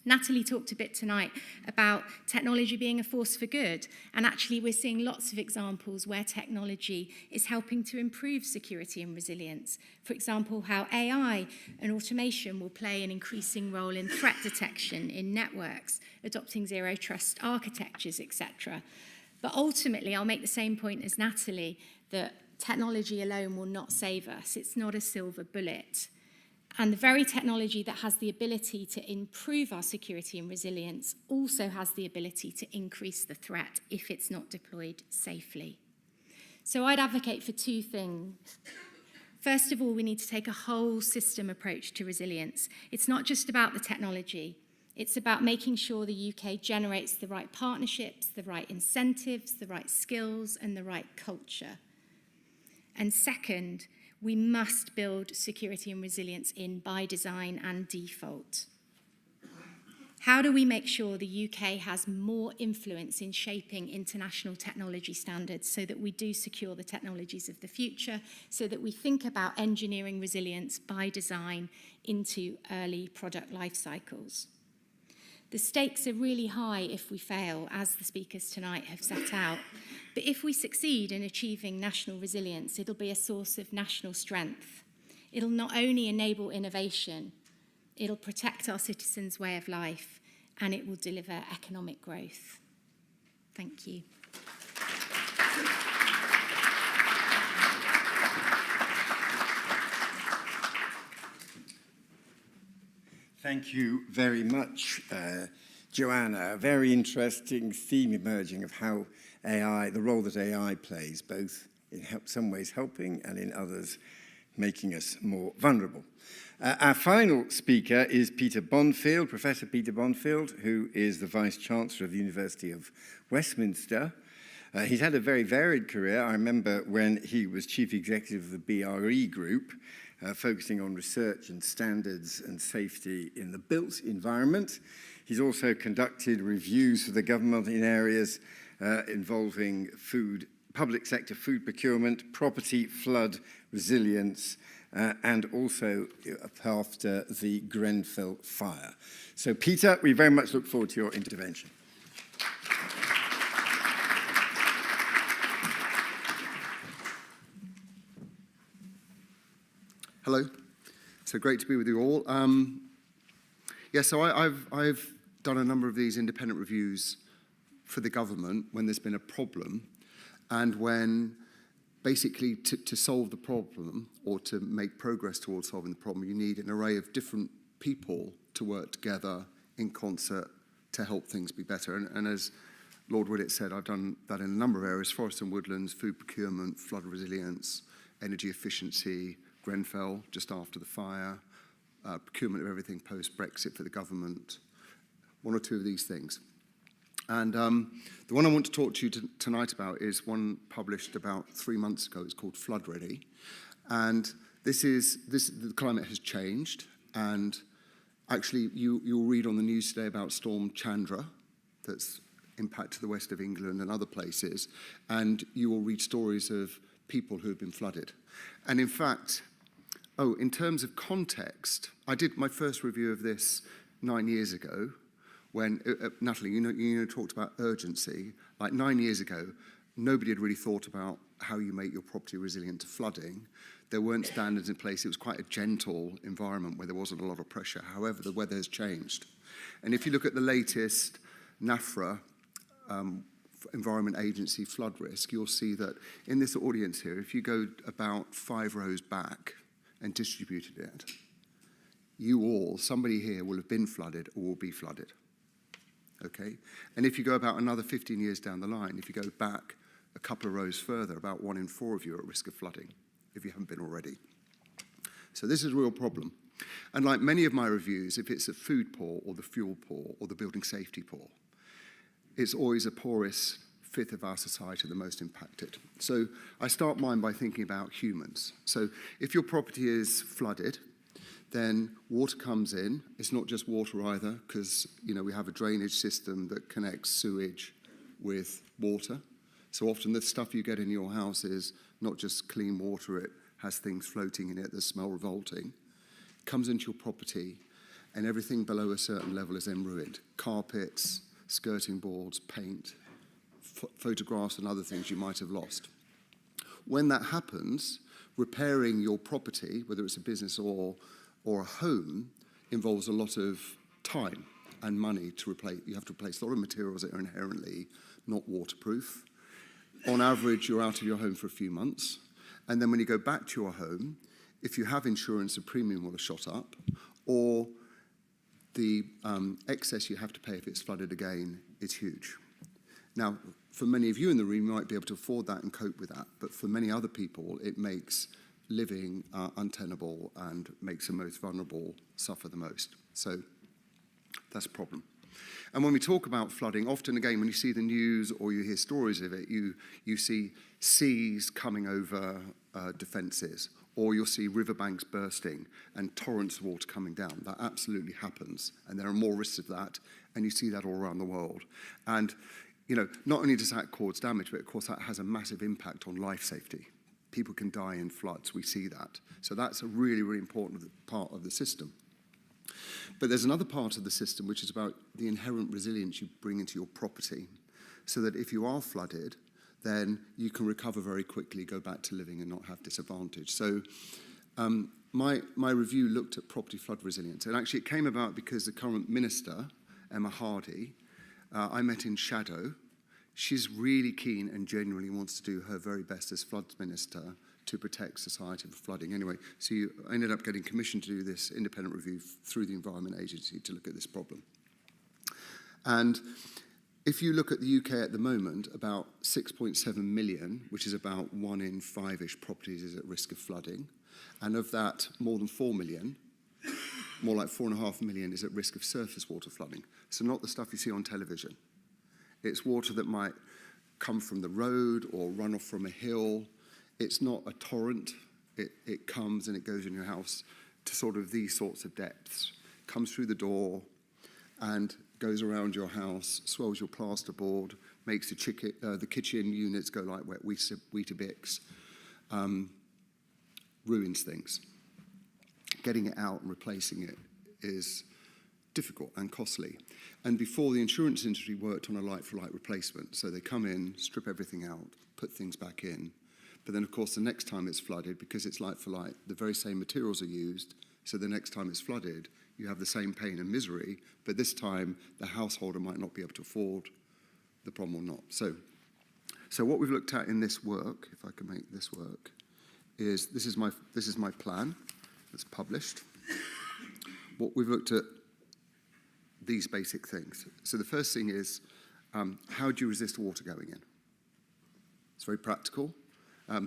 Natalie talked a bit tonight about technology being a force for good, and actually we're seeing lots of examples where technology is helping to improve security and resilience. For example, how AI and automation will play an increasing role in threat detection in networks, adopting zero trust architectures, etc. But ultimately, I'll make the same point as Natalie, that technology alone will not save us. It's not a silver bullet. And the very technology that has the ability to improve our security and resilience also has the ability to increase the threat if it's not deployed safely. So I'd advocate for two things. First of all, we need to take a whole system approach to resilience. It's not just about the technology. It's about making sure the UK generates the right partnerships, the right incentives, the right skills, and the right culture. And second, we must build security and resilience in by design and default. How do we make sure the UK has more influence in shaping international technology standards so that we do secure the technologies of the future, so that we think about engineering resilience by design into early product life cycles? The stakes are really high if we fail, as the speakers tonight have set out. But if we succeed in achieving national resilience, it'll be a source of national strength. It'll not only enable innovation, it'll protect our citizens' way of life, and it will deliver economic growth. Thank you. Thank you very much, Joanna. A very interesting theme emerging of how AI, the role that AI plays, both in some ways helping and in others making us more vulnerable. Our final speaker is Peter Bonfield, Professor Peter Bonfield, who is the Vice-Chancellor of the University of Westminster. He's had a very varied career. I remember when he was chief executive of the BRE Group, focusing on research and standards and safety in the built environment. He's also conducted reviews for the government in areas involving public sector food procurement, property, flood resilience, and also after the Grenfell fire. So, Peter, we very much look forward to your intervention. Hello. So great to be with you all. So I've done a number of these independent reviews for the government when there's been a problem, and when basically to solve the problem or to make progress towards solving the problem, you need an array of different people to work together in concert to help things be better. And as Lord Willetts said, I've done that in a number of areas: forest and woodlands, food procurement, flood resilience, energy efficiency, Grenfell just after the fire, procurement of everything post-Brexit for the government, one or two of these things. And the one I want to talk to you tonight about is one published about 3 months ago. It's called FloodReady. And the climate has changed. And actually, you'll read on the news today about Storm Chandra that's impacted the west of England and other places. And you will read stories of people who have been flooded. And in fact, in terms of context, I did my first review of this 9 years ago when, Natalie, you talked about urgency. Like 9 years ago, nobody had really thought about how you make your property resilient to flooding. There weren't standards in place. It was quite a gentle environment where there wasn't a lot of pressure. However, the weather has changed. And if you look at the latest NAFRA, Environment Agency flood risk, you'll see that in this audience here, if you go about 5 rows back and distributed it, somebody here will have been flooded or will be flooded. Okay? And if you go about another 15 years down the line, if you go back a couple of rows further, about 1 in 4 of you are at risk of flooding, if you haven't been already. So this is a real problem. And like many of my reviews, if it's the food poor or the fuel poor or the building safety poor, it's always the poorest fifth of our society, the most impacted. So I start mine by thinking about humans. So if your property is flooded, then water comes in. It's not just water either, because we have a drainage system that connects sewage with water. So often the stuff you get in your house is not just clean water, it has things floating in it that smell revolting. It comes into your property, and everything below a certain level is then ruined. Carpets, skirting boards, paint, photographs and other things you might have lost. When that happens, repairing your property, whether it's a business or a home, involves a lot of time and money to replace. You have to replace a lot of materials that are inherently not waterproof. On average, you're out of your home for a few months. And then when you go back to your home, if you have insurance, the premium will have shot up, or the excess you have to pay if it's flooded again is huge. Now, for many of you in the room, you might be able to afford that and cope with that. But for many other people, it makes living untenable and makes the most vulnerable suffer the most. So that's a problem. And when we talk about flooding, often again, when you see the news or you hear stories of it, you see seas coming over defences, or you'll see riverbanks bursting and torrents of water coming down. That absolutely happens, and there are more risks of that, and you see that all around the world. And not only does that cause damage, but of course that has a massive impact on life safety. People can die in floods, we see that. So that's a really, really important part of the system. But there's another part of the system which is about the inherent resilience you bring into your property, so that if you are flooded, then you can recover very quickly, go back to living and not have disadvantage. So my review looked at property flood resilience, and actually it came about because the current minister, Emma Hardy, I met in shadow. She's really keen and genuinely wants to do her very best as floods minister to protect society from flooding. Anyway, so I ended up getting commissioned to do this independent review through the Environment Agency to look at this problem. And if you look at the UK at the moment, about 6.7 million, which is about 1 in 5-ish properties, is at risk of flooding. And of that, more than 4 million, more like 4.5 million, is at risk of surface water flooding. So not the stuff you see on television. It's water that might come from the road or run off from a hill. It's not a torrent. It comes and it goes in your house to sort of these sorts of depths. Comes through the door and goes around your house, swells your plasterboard, makes the kitchen units go like wet Weetabix, ruins things. Getting it out and replacing it is difficult and costly. And before, the insurance industry worked on a like-for-like replacement. So they come in, strip everything out, put things back in. But then, of course, the next time it's flooded, because it's like-for-like, the very same materials are used. So the next time it's flooded, you have the same pain and misery, but this time the householder might not be able to afford the problem or not. So what we've looked at in this work, if I can make this work, is this is my plan that's published. What we've looked at, these basic things. So the first thing is, how do you resist water going in? It's very practical.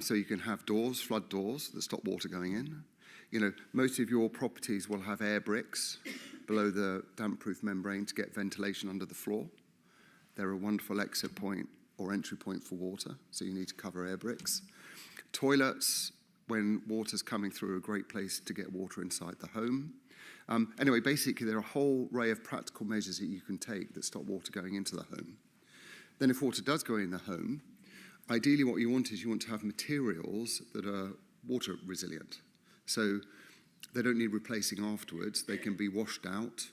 So you can have doors, flood doors, that stop water going in. You know, most of your properties will have air bricks below the damp-proof membrane to get ventilation under the floor. They're a wonderful exit point or entry point for water, so you need to cover air bricks. Toilets, when water's coming through, are a great place to get water inside the home. Anyway, basically, there are a whole array of practical measures that you can take that stop water going into the home. Then if water does go in the home, ideally what you want is you want to have materials that are water resilient. So they don't need replacing afterwards. They can be washed out,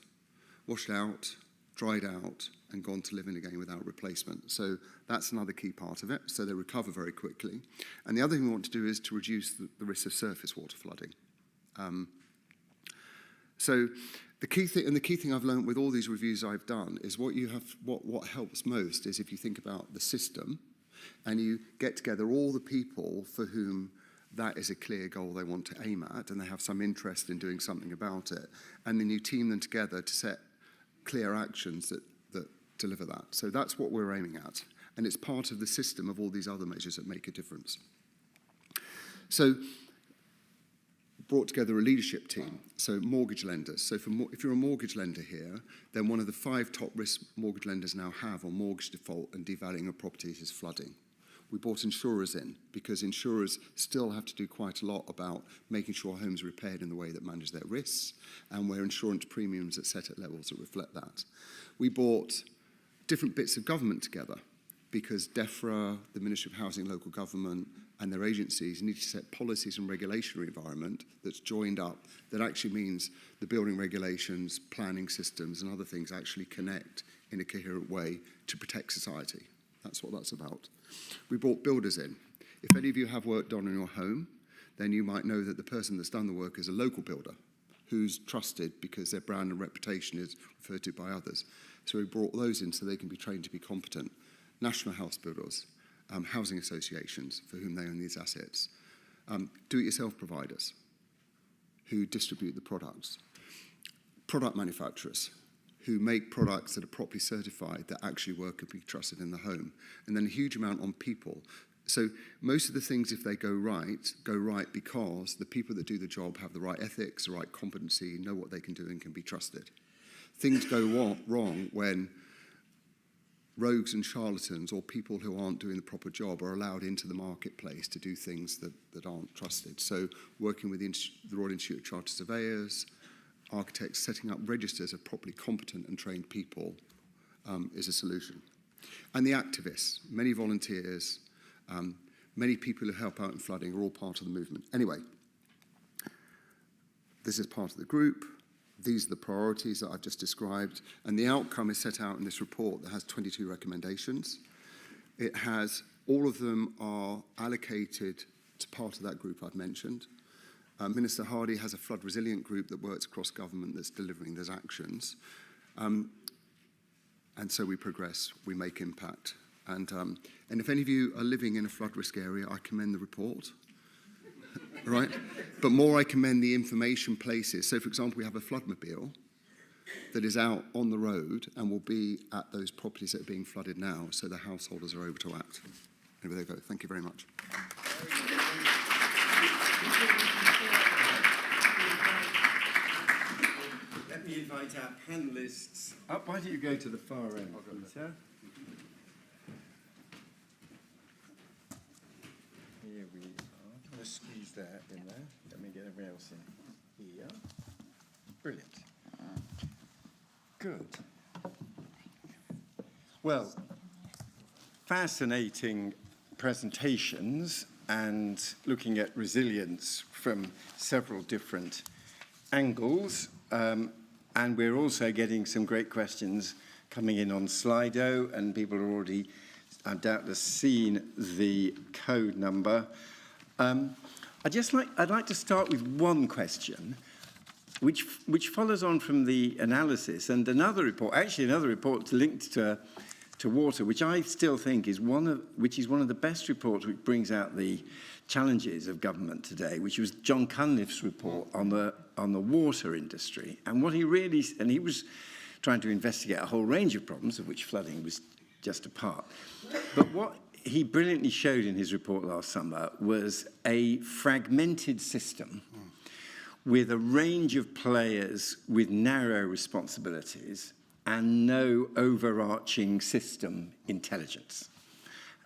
dried out, and gone to living again without replacement. So that's another key part of it. So they recover very quickly. And the other thing we want to do is to reduce the risk of surface water flooding. So the key thing I've learned with all these reviews I've done is what helps most is if you think about the system and you get together all the people for whom that is a clear goal they want to aim at and they have some interest in doing something about it, and then you team them together to set clear actions that deliver that. So that's what we're aiming at, and it's part of the system of all these other measures that make a difference. So brought together a leadership team, so mortgage lenders. So if you're a mortgage lender here, then one of the 5 top risk mortgage lenders now have on mortgage default and devaluing of properties is flooding. We brought insurers in because insurers still have to do quite a lot about making sure homes are repaired in the way that manage their risks and where insurance premiums are set at levels that reflect that. We brought different bits of government together because DEFRA, the Ministry of Housing and Local Government, and their agencies need to set policies and regulatory environment that's joined up that actually means the building regulations, planning systems and other things actually connect in a coherent way to protect society. That's what that's about. We brought builders in. If any of you have work done on your home, then you might know that the person that's done the work is a local builder who's trusted because their brand and reputation is referred to by others. So we brought those in so they can be trained to be competent. National house builders, housing associations for whom they own these assets, do-it-yourself providers who distribute the products, product manufacturers who make products that are properly certified that actually work and be trusted in the home, and then a huge amount on people. So most of the things, if they go right because the people that do the job have the right ethics, the right competency, know what they can do and can be trusted. Things go wrong when rogues and charlatans or people who aren't doing the proper job are allowed into the marketplace to do things that aren't trusted. So working with the Royal Institute of Chartered Surveyors, architects, setting up registers of properly competent and trained people is a solution. And the activists, many volunteers, many people who help out in flooding are all part of the movement. Anyway, this is part of the group. These are the priorities that I've just described, and the outcome is set out in this report that has 22 recommendations. It has, all of them are allocated to part of that group I've mentioned. Minister Hardy has a flood resilient group that works across government that's delivering those actions. And so we progress, we make impact. And if any of you are living in a flood risk area, I commend the report. Right? But more I commend the information places. So, for example, we have a floodmobile that is out on the road and will be at those properties that are being flooded now, so the householders are able to act. Anyway, there you go. Thank you very much. Let me invite our panellists up. Why don't you go to the far end, Peter? just squeeze that in there. Let me get everyone else in here. Brilliant. Good. Well, fascinating presentations and looking at resilience from several different angles. And we're also getting some great questions coming in on Slido, and people are already doubtless seen the code number. I'd like to start with one question, which follows on from the analysis and another report linked to water, which I still think is one of the best reports which brings out the challenges of government today, which was John Cunliffe's report on the water industry. And he was trying to investigate a whole range of problems, of which flooding was just a part. But what he brilliantly showed in his report last summer was a fragmented system with a range of players with narrow responsibilities and no overarching system intelligence.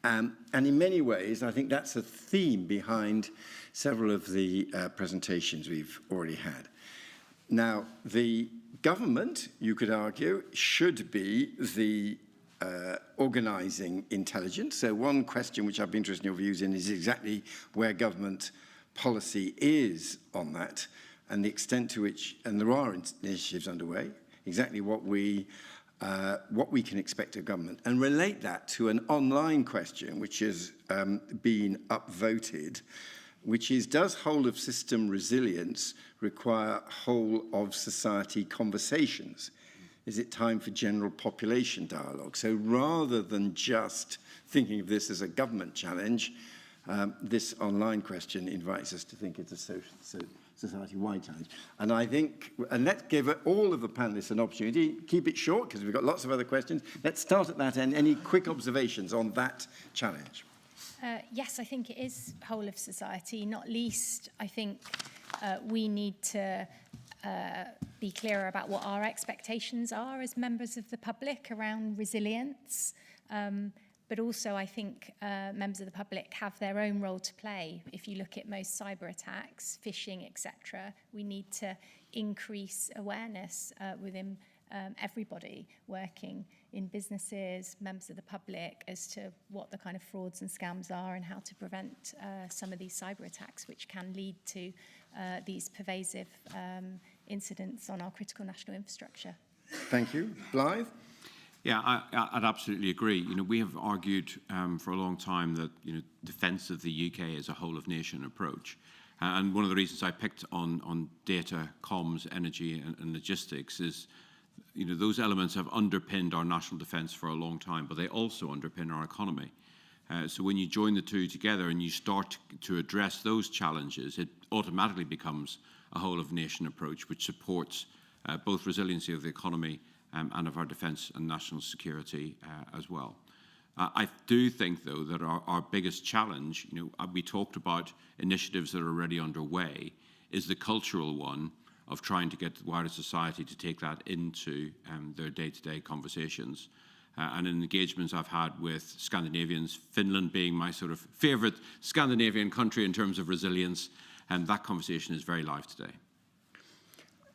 And in many ways, I think that's a theme behind several of the presentations we've already had. Now, the government, you could argue, should be the organising intelligence. So one question which I'd be interested in your views in is exactly where government policy is on that and the extent to which, and there are initiatives underway, exactly what we can expect of government, and relate that to an online question which has been upvoted, which is, does whole of system resilience require whole of society conversations? Is it time for general population dialogue? So rather than just thinking of this as a government challenge, this online question invites us to think it's a society-wide challenge. And I think, and let's give all of the panelists an opportunity, keep it short because we've got lots of other questions. Let's start at that end. Any quick observations on that challenge? Yes, I think it is whole of society, not least, I think we need to be clearer about what our expectations are as members of the public around resilience. But also, I think members of the public have their own role to play. If you look at most cyber attacks, phishing, etc., we need to increase awareness within everybody working in businesses, members of the public, as to what the kind of frauds and scams are and how to prevent some of these cyber attacks, which can lead to these pervasive incidents on our critical national infrastructure. Thank you. Blythe? Yeah, I'd absolutely agree. We have argued for a long time that, defence of the UK is a whole-of-nation approach. And one of the reasons I picked on data, comms, energy and logistics is, those elements have underpinned our national defence for a long time, but they also underpin our economy. So when you join the two together and you start to address those challenges, it automatically becomes a whole-of-nation approach, which supports both resiliency of the economy and of our defence and national security as well. I do think, though, that our biggest challenge, we talked about initiatives that are already underway, is the cultural one of trying to get the wider society to take that into their day-to-day conversations. And in engagements I've had with Scandinavians, Finland being my sort of favourite Scandinavian country in terms of resilience, and that conversation is very live today.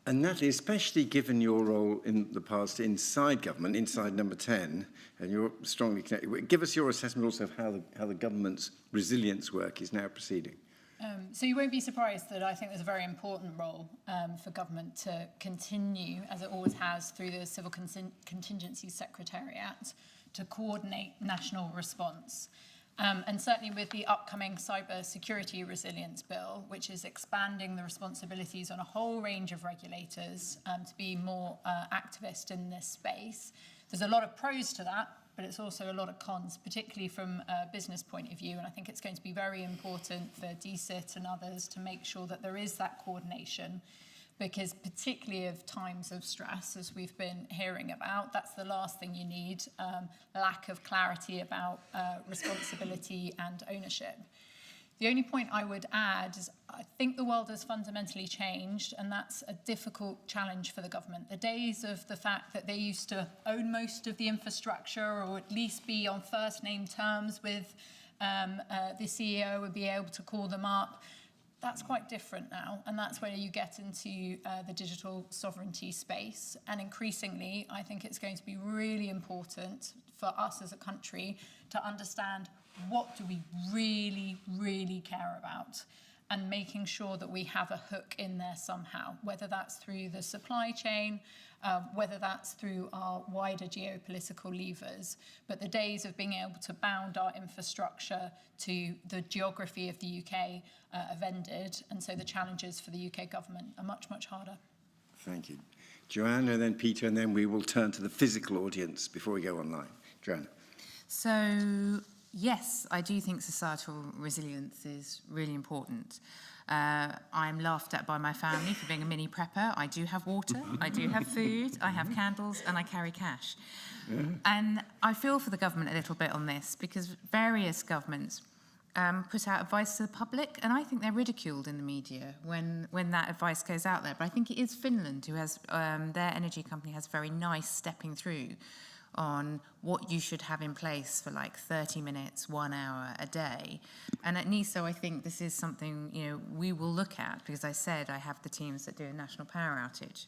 And Natalie, especially given your role in the past inside government, inside Number 10, and you're strongly connected, give us your assessment also of how the government's resilience work is now proceeding. So you won't be surprised that I think there's a very important role for government to continue, as it always has, through the Civil Contingency Secretariat, to coordinate national response. And certainly with the upcoming Cyber Security Resilience Bill, which is expanding the responsibilities on a whole range of regulators to be more activist in this space. There's a lot of pros to that, but it's also a lot of cons, particularly from a business point of view. And I think it's going to be very important for DCIT and others to make sure that there is that coordination, because particularly of times of stress, as we've been hearing about, that's the last thing you need, lack of clarity about responsibility and ownership. The only point I would add is I think the world has fundamentally changed, and that's a difficult challenge for the government. The days of the fact that they used to own most of the infrastructure, or at least be on first name terms with the CEO would be able to call them up. That's quite different now, and that's where you get into the digital sovereignty space. And increasingly, I think it's going to be really important for us as a country to understand what do we really, really care about, and making sure that we have a hook in there somehow, whether that's through the supply chain, whether that's through our wider geopolitical levers. But the days of being able to bound our infrastructure to the geography of the UK have ended, and so the challenges for the UK government are much, much harder. Thank you. Joanna, and then Peter, and then we will turn to the physical audience before we go online. Joanna. So, yes, I do think societal resilience is really important. I'm laughed at by my family for being a mini prepper. I do have water, I do have food, I have candles, and I carry cash. And I feel for the government a little bit on this, because various governments put out advice to the public, and I think they're ridiculed in the media when that advice goes out there. But I think it is Finland who has, their energy company has very nice stepping through on what you should have in place for like 30 minutes, 1 hour a day. And at NISO, I think this is something, you know, we will look at, because I said I have the teams that do a national power outage.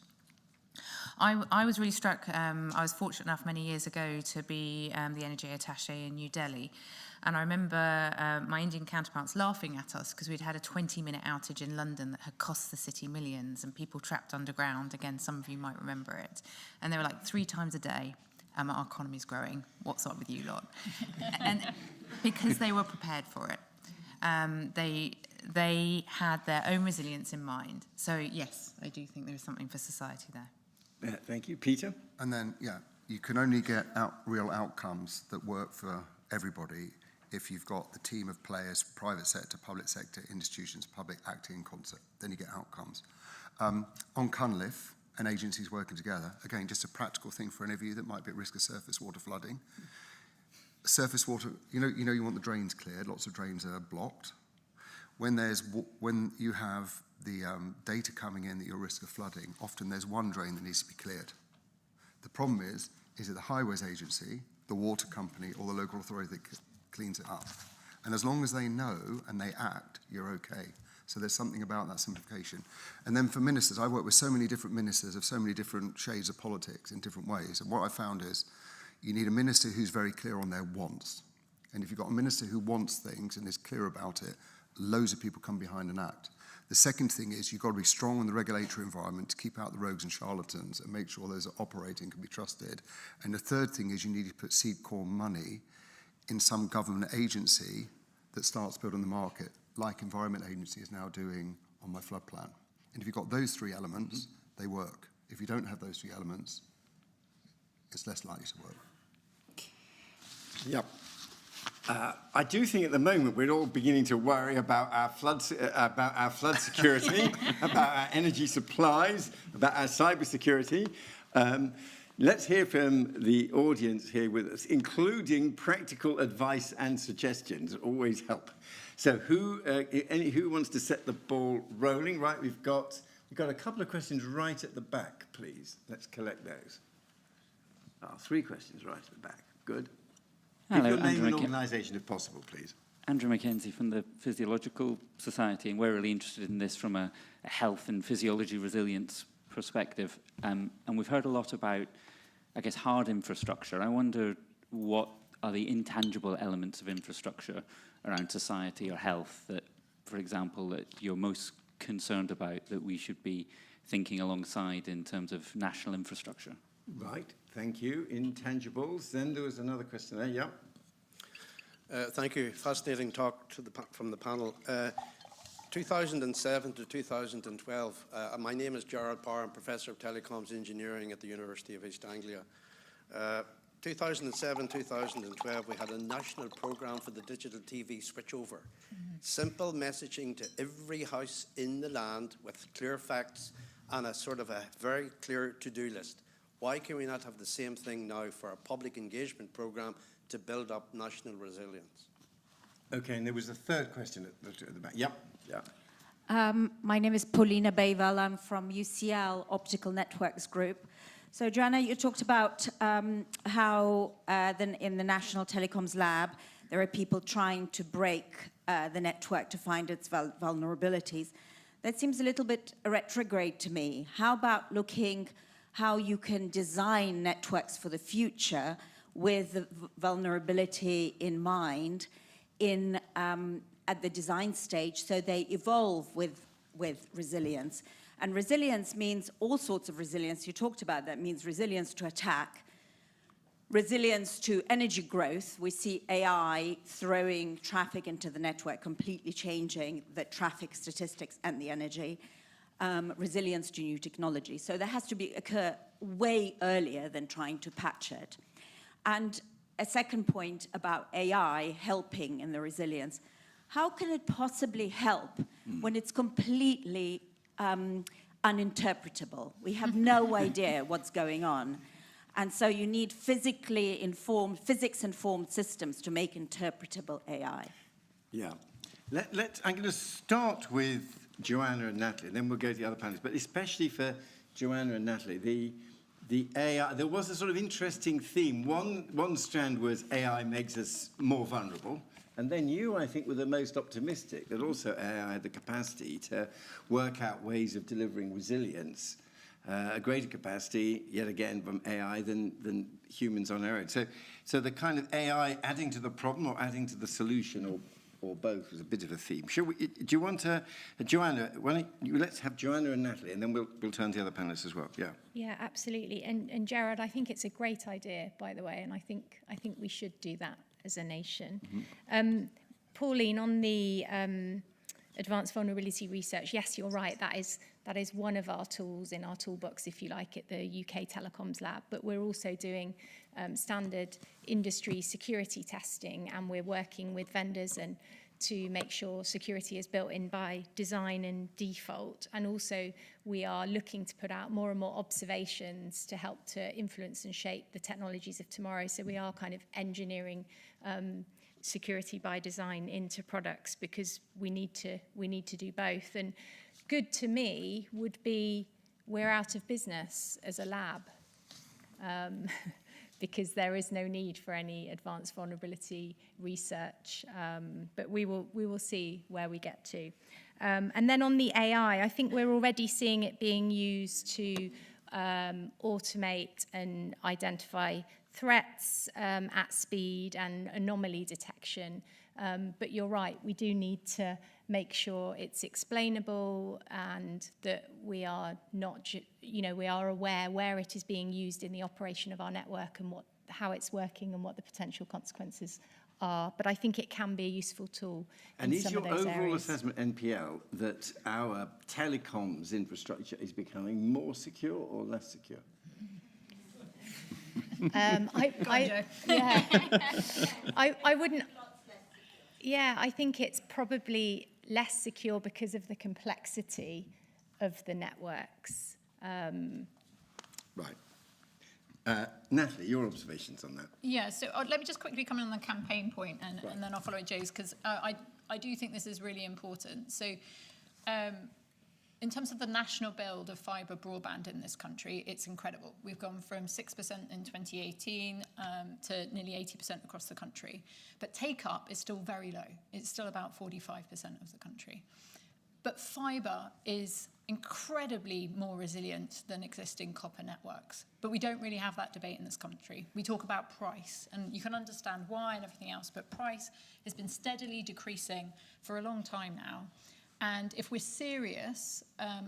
I was really struck, I was fortunate enough many years ago to be the energy attaché in New Delhi. And I remember my Indian counterparts laughing at us because we'd had a 20-minute outage in London that had cost the city millions, and people trapped underground. Again, some of you might remember it. And they were like 3 times a day. Our economy's growing. What's up with you lot? And because they were prepared for it. They had their own resilience in mind. So yes, I do think there is something for society there. Thank you. Peter? And then, yeah, you can only get real outcomes that work for everybody if you've got the team of players, private sector, public sector, institutions, public acting in concert. Then you get outcomes. On Cunliffe, and agencies working together, again, just a practical thing for any of you that might be at risk of surface water flooding. Surface water, you know you want the drains cleared. Lots of drains are blocked. When you have the data coming in that you're at risk of flooding, often there's one drain that needs to be cleared. The problem is it the highways agency, the water company, or the local authority that cleans it up? And as long as they know and they act, you're okay. So there's something about that simplification. And then for ministers, I work with so many different ministers of so many different shades of politics in different ways. And what I found is you need a minister who's very clear on their wants. And if you've got a minister who wants things and is clear about it, loads of people come behind and act. The second thing is you've got to be strong in the regulatory environment to keep out the rogues and charlatans and make sure those that are operating can be trusted. And the third thing is you need to put seed corn money in some government agency that starts building the market, like Environment Agency is now doing on my flood plan. And if you've got those 3 elements, they work. If you don't have those 3 elements, it's less likely to work. Yep. I do think at the moment we're all beginning to worry about our flood security, about our energy supplies, about our cyber security. Let's hear from the audience here with us, including practical advice and suggestions. Always help. So who wants to set the ball rolling? Right, we've got a couple of questions right at the back, please. Let's collect those. 3 questions right at the back. Good. Hello, Give your name Andrew and organisation if possible, please. Andrew Mackenzie from the Physiological Society, and we're really interested in this from a health and physiology resilience perspective. And we've heard a lot about, I guess, hard infrastructure. I wonder what are the intangible elements of infrastructure around society or health that, for example, that you're most concerned about that we should be thinking alongside in terms of national infrastructure? Right, thank you. Intangibles. Then there was another question there, yeah. Thank you. Fascinating talk from the panel. 2007 to 2012. My name is Gerard Parr. I'm Professor of Telecoms Engineering at the University of East Anglia. 2007, 2012, we had a national programme for the digital TV switchover. Simple messaging to every house in the land with clear facts and a sort of a very clear to-do list. Why can we not have the same thing now for a public engagement programme to build up national resilience? Okay, and there was a third question at the back. Yep, yeah. My name is Paulina Beival. I'm from UCL Optical Networks Group. So, Joanna, you talked about how in the National Telecoms Lab, There are people trying to break the network to find its vulnerabilities. That seems a little bit retrograde to me. How about looking how you can design networks for the future with the vulnerability in mind at the design stage, so they evolve with resilience. And resilience means all sorts of resilience. You talked about that. Means resilience to attack, resilience to energy growth. We see AI throwing traffic into the network, completely changing the traffic statistics and the energy. Resilience to new technology. So there has to occur way earlier than trying to patch it. And a second point about AI helping in the resilience. How can it possibly help when it's completely uninterpretable? We have no idea what's going on. And so you need physics-informed systems to make interpretable AI. Yeah. I'm going to start with Joanna and Natalie, and then we'll go to the other panelists. But especially for Joanna and Natalie, the AI, there was a sort of interesting theme. One strand was AI makes us more vulnerable. And then you, I think, were the most optimistic, that also AI had the capacity to work out ways of delivering resilience, a greater capacity, yet again, from AI than humans on their own. So the kind of AI adding to the problem or adding to the solution, or both, was a bit of a theme. Do you want to, Joanna, let's have Joanna and Natalie, and then we'll turn to the other panelists as well. Yeah. Yeah, absolutely. And Gerard, I think it's a great idea, by the way, and I think we should do that as a nation. Mm-hmm. Pauline, on the advanced vulnerability research, yes, you're right. That is one of our tools in our toolbox, if you like, at the UK Telecoms lab. But we're also doing standard industry security testing, and we're working with vendors and to make sure security is built in by design and default. And also we are looking to put out more and more observations to help to influence and shape the technologies of tomorrow. So we are kind of engineering security by design into products, because we need to do both. And good to me would be we're out of business as a lab. Because there is no need for any advanced vulnerability research, but we will see where we get to. And then on the AI, I think we're already seeing it being used to automate and identify threats at speed and anomaly detection. But you're right, we do need to make sure it's explainable and that we are not, we are aware where it is being used in the operation of our network and how it's working and what the potential consequences are. But I think it can be a useful tool in some of those areas. And is your overall assessment, NPL, that our telecoms infrastructure is becoming more secure or less secure? I wouldn't. Yeah, I think it's probably less secure because of the complexity of the networks. Right. Natalie, your observations on that? Yeah, so let me just quickly come in on the campaign point, and then I'll follow Joe's, because I do think this is really important. So in terms of the national build of fibre broadband in this country, it's incredible. We've gone from 6% in 2018 to nearly 80% across the country. But take-up is still very low. It's still about 45% of the country. But fibre is incredibly more resilient than existing copper networks. But we don't really have that debate in this country. We talk about price, and you can understand why and everything else, but price has been steadily decreasing for a long time now. And if we're serious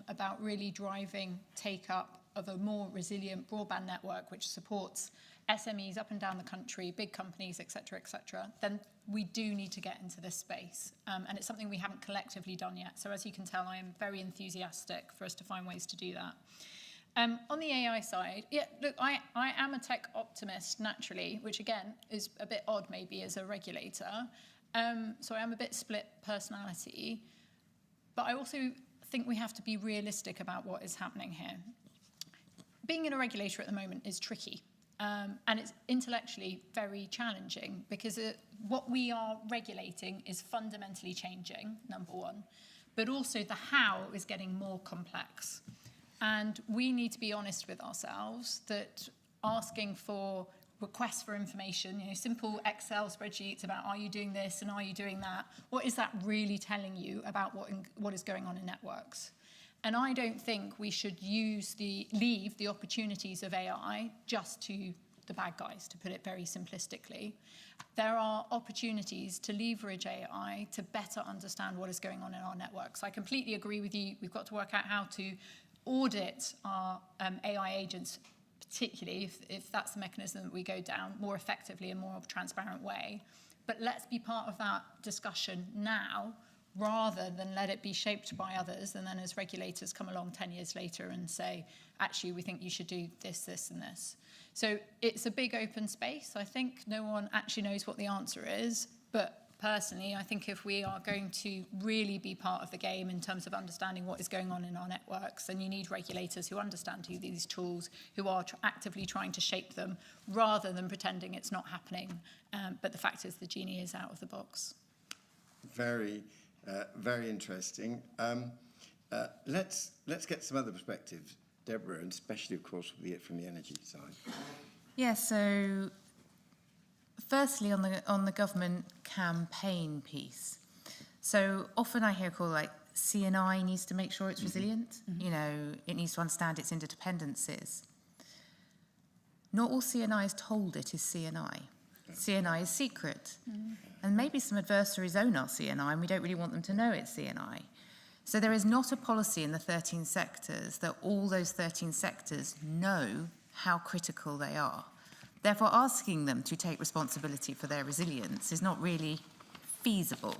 about really driving take-up of a more resilient broadband network which supports SMEs up and down the country, big companies, et cetera, then we do need to get into this space. And it's something we haven't collectively done yet. So as you can tell, I am very enthusiastic for us to find ways to do that. On the AI side, yeah, look, I am a tech optimist naturally, which again is a bit odd maybe as a regulator. So I am a bit split personality. But I also think we have to be realistic about what is happening here. Being in a regulator at the moment is tricky. And it's intellectually very challenging, because what we are regulating is fundamentally changing, number one. But also the how is getting more complex. And we need to be honest with ourselves that asking for requests for information, simple Excel spreadsheets about are you doing this and are you doing that? What is that really telling you about what is going on in networks? And I don't think we should leave the opportunities of AI just to the bad guys, to put it very simplistically. There are opportunities to leverage AI to better understand what is going on in our networks. I completely agree with you. We've got to work out how to audit our AI agents, particularly if that's the mechanism that we go down, more effectively and more of a transparent way. But let's be part of that discussion now, rather than let it be shaped by others, and then as regulators come along 10 years later and say, actually, we think you should do this, this, and this. So it's a big open space. I think no one actually knows what the answer is, but personally, I think if we are going to really be part of the game in terms of understanding what is going on in our networks, then you need regulators who understand these tools, who are actively trying to shape them, rather than pretending it's not happening. But the fact is the genie is out of the box. Very interesting. Let's get some other perspectives, Deborah, and especially, of course, from the energy side. Yeah, so firstly, on the government campaign piece. So often I hear called like CNI needs to make sure it's resilient. It needs to understand its interdependencies. Not all CNI is told it is CNI. CNI is secret. And maybe some adversaries own our CNI and we don't really want them to know it's CNI. So there is not a policy in the 13 sectors that all those 13 sectors know how critical they are. Therefore, asking them to take responsibility for their resilience is not really feasible.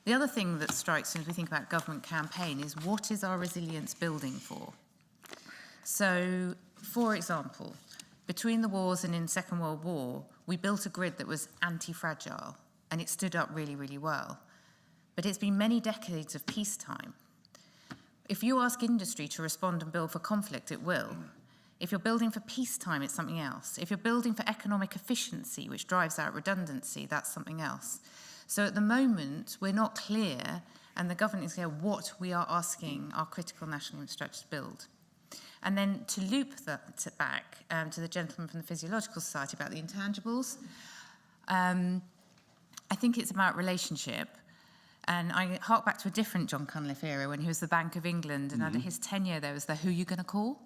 The other thing that strikes me as we think about government campaign is what is our resilience building for? So, for example, between the wars and in Second World War, we built a grid that was anti-fragile, and it stood up really, really well. But it's been many decades of peacetime. If you ask industry to respond and build for conflict, it will. If you're building for peacetime, it's something else. If you're building for economic efficiency, which drives out redundancy, that's something else. So at the moment, we're not clear, and the government is clear what we are asking our critical national infrastructure to build. And then to loop that back to the gentleman from the Physiological Society about the intangibles, I think it's about relationship. And I hark back to a different John Cunliffe era when he was the Bank of England, and under his tenure there was the who you going to call.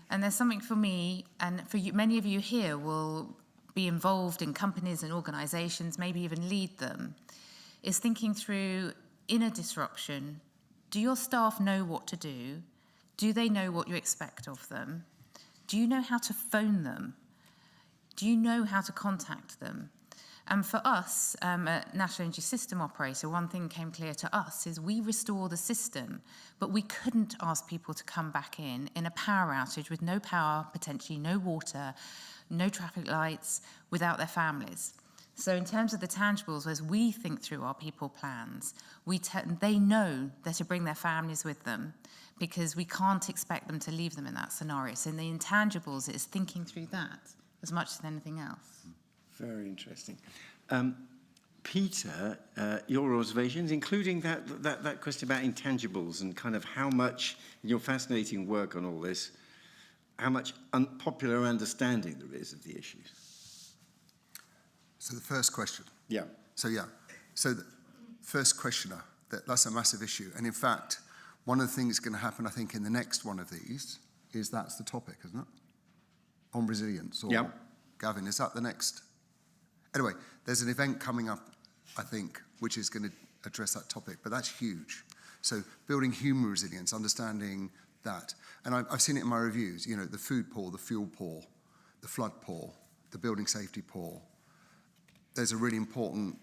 And there's something for me, and for you, many of you here will be involved in companies and organisations, maybe even lead them, is thinking through, in a disruption, do your staff know what to do? Do they know what you expect of them? Do you know how to phone them? Do you know how to contact them? And for us, a National Energy System operator, one thing came clear to us is we restore the system, but we couldn't ask people to come back in a power outage with no power, potentially no water, no traffic lights, without their families. So in terms of the tangibles, as we think through our people plans, they know they're to bring their families with them because we can't expect them to leave them in that scenario. So in the intangibles, it's thinking through that as much as anything else. Very interesting. Peter, your observations, including that question about intangibles and kind of how much, in your fascinating work on all this, how much unpopular understanding there is of the issues. So the first question. Yeah. So the first questioner, that's a massive issue. And in fact, one of the things going to happen, I think, in the next one of these is that's the topic, isn't it? On resilience. Or, yeah. Gavin, is that the next? Anyway, there's an event coming up, I think, which is going to address that topic, but that's huge. So building human resilience, understanding that. And I've seen it in my reviews, the food poor, the fuel poor, the flood poor, the building safety poor. There's a really important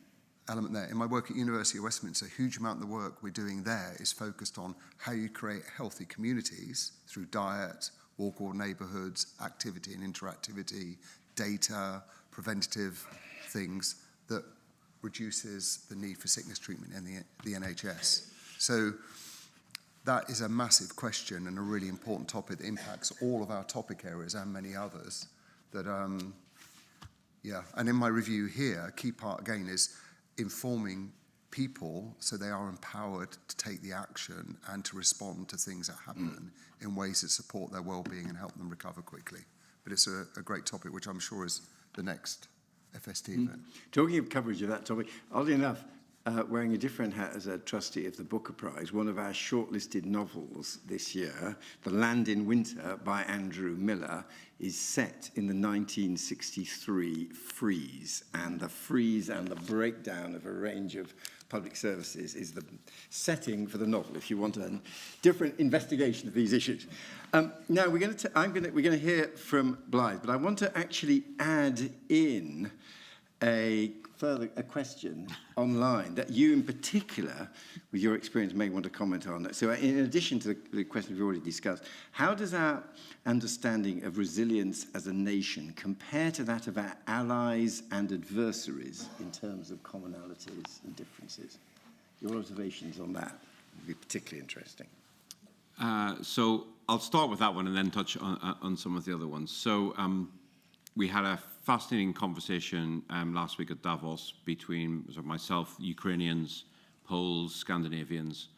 element there. In my work at University of Westminster, a huge amount of the work we're doing there is focused on how you create healthy communities through diet, walkable neighbourhoods, activity and interactivity, data, preventative things that reduces the need for sickness treatment in the NHS. So that is a massive question and a really important topic that impacts all of our topic areas and many others. And in my review here, a key part again is informing people so they are empowered to take the action and to respond to things that happen in ways that support their well-being and help them recover quickly. but it's a great topic, which I'm sure is the next FST event. Talking of coverage of that topic, oddly enough, wearing a different hat as a trustee of the Booker Prize, one of our shortlisted novels this year, The Land in Winter by Andrew Miller, is set in the 1963 freeze. And the freeze and the breakdown of a range of public services is the setting for the novel, if you want a different investigation of these issues. Now, we're going to hear from Blythe, but I want to actually add in a question online that you in particular, with your experience, may want to comment on. So in addition to the question we've already discussed, how does our understanding of resilience as a nation compare to that of our allies and adversaries in terms of commonalities and differences? Your observations on that would be particularly interesting. So I'll start with that one and then touch on some of the other ones. So we had a fascinating conversation last week at Davos between myself, Ukrainians, Poles, Scandinavians,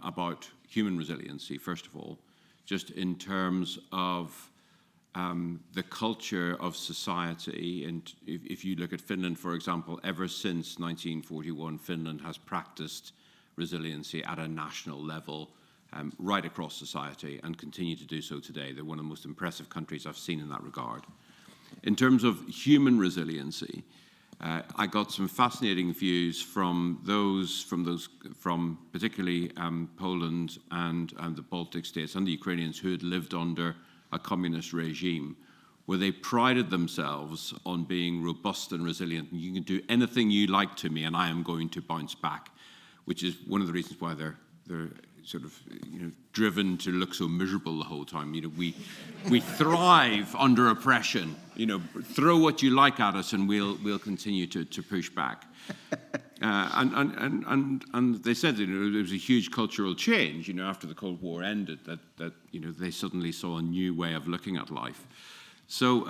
about human resiliency, first of all, just in terms of the culture of society. And if you look at Finland, for example, ever since 1941, Finland has practiced resiliency at a national level right across society and continue to do so today. They're one of the most impressive countries I've seen in that regard. In terms of human resiliency, I got some fascinating views from particularly Poland and the Baltic states and the Ukrainians who had lived under a communist regime, where they prided themselves on being robust and resilient. And you can do anything you like to me, and I am going to bounce back, which is one of the reasons why they're sort of driven to look so miserable the whole time. We thrive under oppression. Throw what you like at us, and we'll continue to push back. And they said there was a huge cultural change. After the Cold War ended, that they suddenly saw a new way of looking at life. So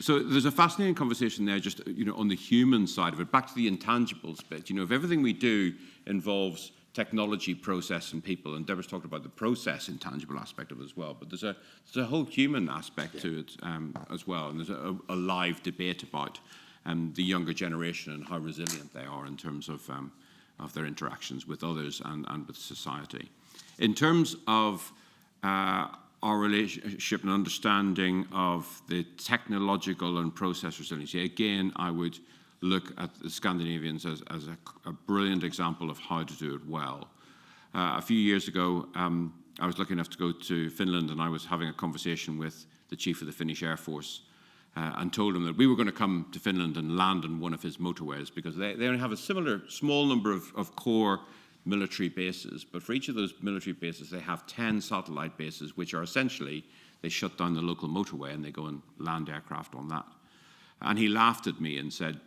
there's a fascinating conversation there, just on the human side of it. Back to the intangibles bit. If everything we do involves technology, process, and people, and Deborah's talked about the process intangible aspect of it as well, but there's a whole human aspect to it as well, and there's a live debate about the younger generation and how resilient they are in terms of their interactions with others and with society. In terms of our relationship and understanding of the technological and process resiliency, again, I would look at the Scandinavians as a brilliant example of how to do it well. A few years ago, I was lucky enough to go to Finland, and I was having a conversation with the chief of the Finnish Air Force and told him that we were going to come to Finland and land on one of his motorways, because they only have a similar small number of core military bases, but for each of those military bases, they have 10 satellite bases, which are essentially, they shut down the local motorway and they go and land aircraft on that. And he laughed at me and said,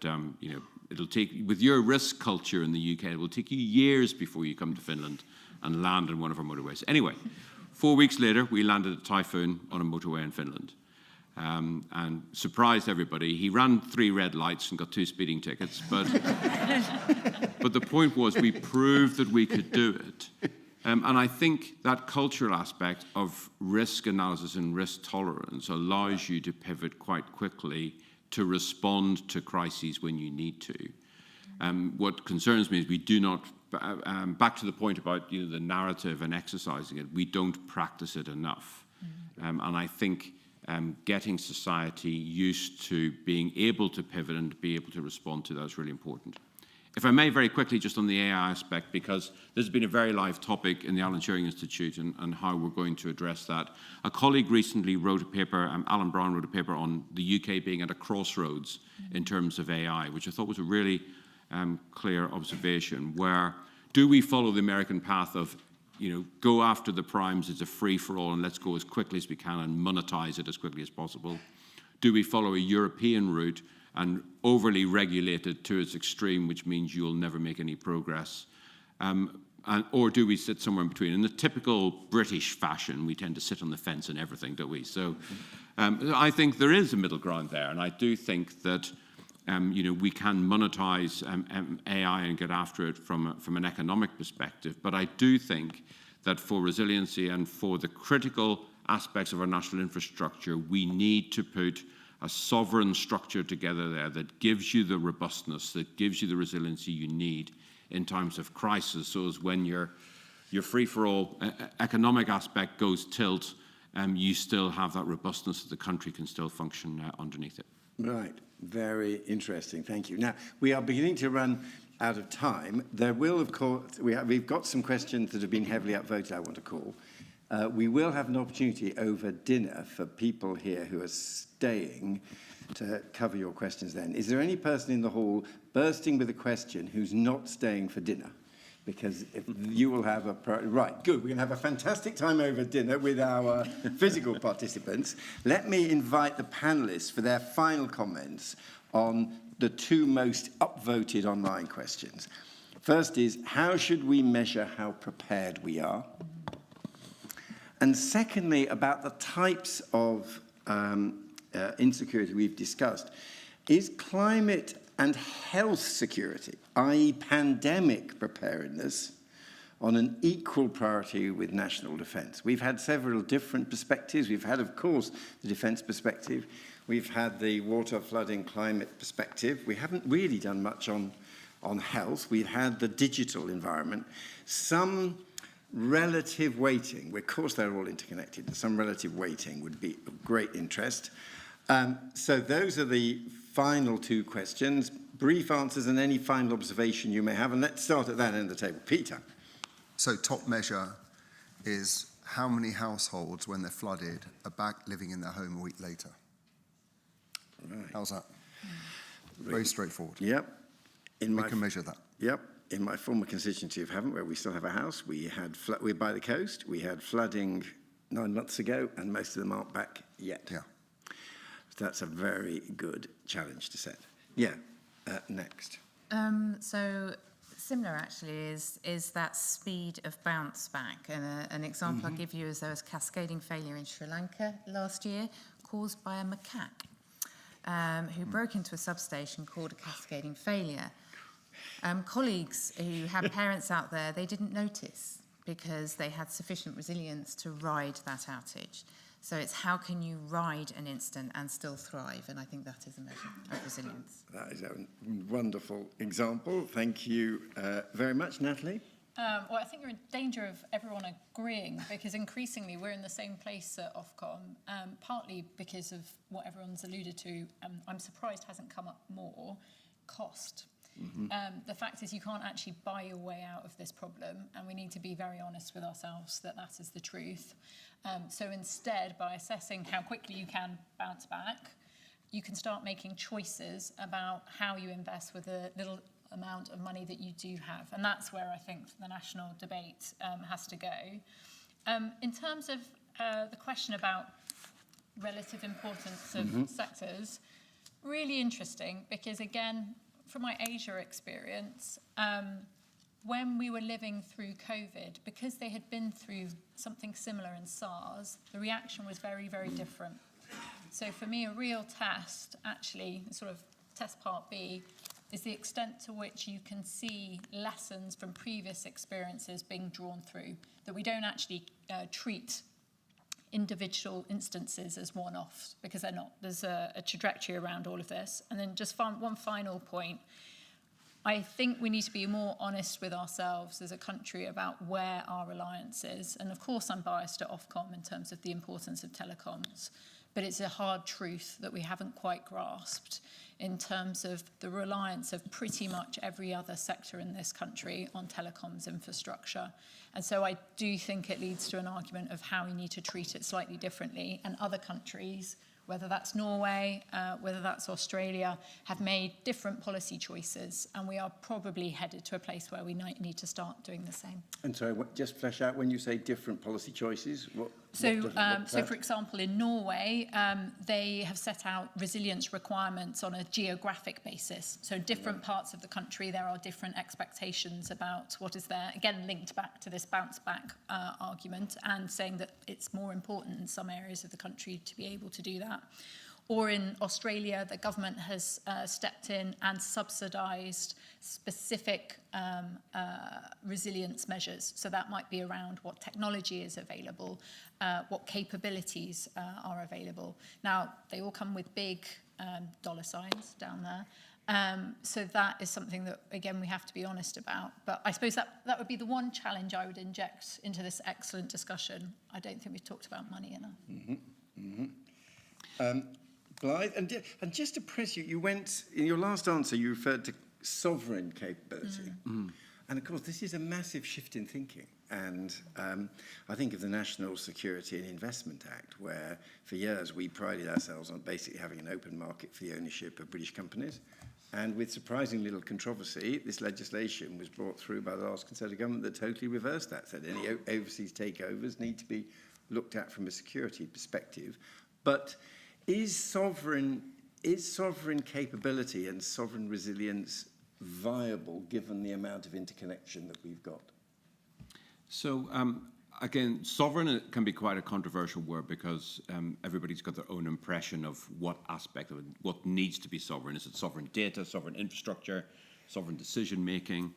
it'll take, with your risk culture in the UK, it will take you years before you come to Finland and land on one of our motorways. Anyway, 4 weeks later, we landed at Typhoon on a motorway in Finland. And surprised everybody. He ran 3 red lights and got 2 speeding tickets. But the point was, we proved that we could do it. And I think that cultural aspect of risk analysis and risk tolerance allows you to pivot quite quickly to respond to crises when you need to. What concerns me is we do not, back to the point about the narrative and exercising it, we don't practice it enough. And I think getting society used to being able to pivot and be able to respond to that is really important. If I may, very quickly, just on the AI aspect, because this has been a very live topic in the Alan Turing Institute and how we're going to address that. A colleague recently wrote a paper, Alan Brown wrote a paper on the UK being at a crossroads in terms of AI, which I thought was a really clear observation, where do we follow the American path of, go after the primes, it's a free-for-all, and let's go as quickly as we can and monetize it as quickly as possible? Do we follow a European route and overly regulated to its extreme, which means you'll never make any progress? Or do we sit somewhere in between? In the typical British fashion, we tend to sit on the fence in everything, don't we? So I think there is a middle ground there, and I do think that we can monetize AI and get after it from an economic perspective, but I do think that for resiliency and for the critical aspects of our national infrastructure, we need to put a sovereign structure together there that gives you the robustness, that gives you the resiliency you need in times of crisis. So as when your free-for-all economic aspect goes tilt, you still have that robustness that the country can still function underneath it. Right. Very interesting. Thank you. Now, we are beginning to run out of time. There will, of course, we've got some questions that have been heavily upvoted, I want to call. We will have an opportunity over dinner for people here who are staying to cover your questions then. Is there any person in the hall bursting with a question who's not staying for dinner? Because if you will have right, good. We're going to have a fantastic time over dinner with our physical participants. Let me invite the panelists for their final comments on the two most upvoted online questions. First is, how should we measure how prepared we are? And secondly, about the types of insecurity we've discussed. Is climate and health security, i.e. pandemic preparedness, on an equal priority with national defence? We've had several different perspectives. We've had, of course, the defence perspective. We've had the water, flooding, climate perspective. We haven't really done much on health. We've had the digital environment. Some relative weighting, of course they're all interconnected, but some relative weighting would be of great interest. So those are the final two questions. Brief answers and any final observation you may have. And let's start at that end of the table. Peter. So top measure is how many households, when they're flooded, are back living in their home a week later. Right. How's that? Very straightforward. Yep. We can measure that. Yep. In my former constituency of Havant, where we still have a house, we're by the coast. We had flooding 9 months ago, and most of them aren't back yet. Yeah. So that's a very good challenge to set. Yeah. Next. So similar actually is that speed of bounce back. And an example I'll give you is there was cascading failure in Sri Lanka last year caused by a macaque who broke into a substation called a cascading failure. Colleagues who had parents out there, they didn't notice because they had sufficient resilience to ride that outage. So it's how can you ride an instant and still thrive? And I think that is a measure of resilience. That is a wonderful example. Thank you very much, Natalie. Well, I think you're in danger of everyone agreeing because increasingly we're in the same place at Ofcom, partly because of what everyone's alluded to. I'm surprised hasn't come up more, cost. The fact is you can't actually buy your way out of this problem, and we need to be very honest with ourselves that that is the truth. So instead, by assessing how quickly you can bounce back, you can start making choices about how you invest with the little amount of money that you do have. And that's where I think the national debate has to go. In terms of the question about relative importance of sectors, really interesting because, again, from my Asia experience, when we were living through COVID, because they had been through something similar in SARS, the reaction was very, very different. So for me, a real test, actually, sort of test part B, is the extent to which you can see lessons from previous experiences being drawn through, that we don't actually treat individual instances as one-offs, because they're not. There's a trajectory around all of this. And then just one final point. I think we need to be more honest with ourselves as a country about where our reliance is. And of course, I'm biased at Ofcom in terms of the importance of telecoms, but it's a hard truth that we haven't quite grasped in terms of the reliance of pretty much every other sector in this country on telecoms infrastructure. And so I do think it leads to an argument of how we need to treat it slightly differently. And other countries, whether that's Norway, whether that's Australia, have made different policy choices. And we are probably headed to a place where we need to start doing the same. And so just flesh out when you say different policy choices. So for example, in Norway, they have set out resilience requirements on a geographic basis. So different parts of the country, there are different expectations about what is there. Again, linked back to this bounce back argument and saying that it's more important in some areas of the country to be able to do that. Or in Australia, the government has stepped in and subsidised specific resilience measures. So that might be around what technology is available, what capabilities are available. Now, they all come with big dollar signs down there. So that is something that, again, we have to be honest about. But I suppose that would be the one challenge I would inject into this excellent discussion. I don't think we've talked about money enough. Blythe, and just to press you, you went, in your last answer, you referred to sovereign capability. And of course, this is a massive shift in thinking. And I think of the National Security and Investment Act, where for years we prided ourselves on basically having an open market for the ownership of British companies. And with surprising little controversy, this legislation was brought through by the last Conservative government that totally reversed that, said any overseas takeovers need to be looked at from a security perspective. But is sovereign capability and sovereign resilience viable given the amount of interconnection that we've got? So, again, sovereign can be quite a controversial word because everybody's got their own impression of what aspect of it, what needs to be sovereign. Is it sovereign data, sovereign infrastructure, sovereign decision-making?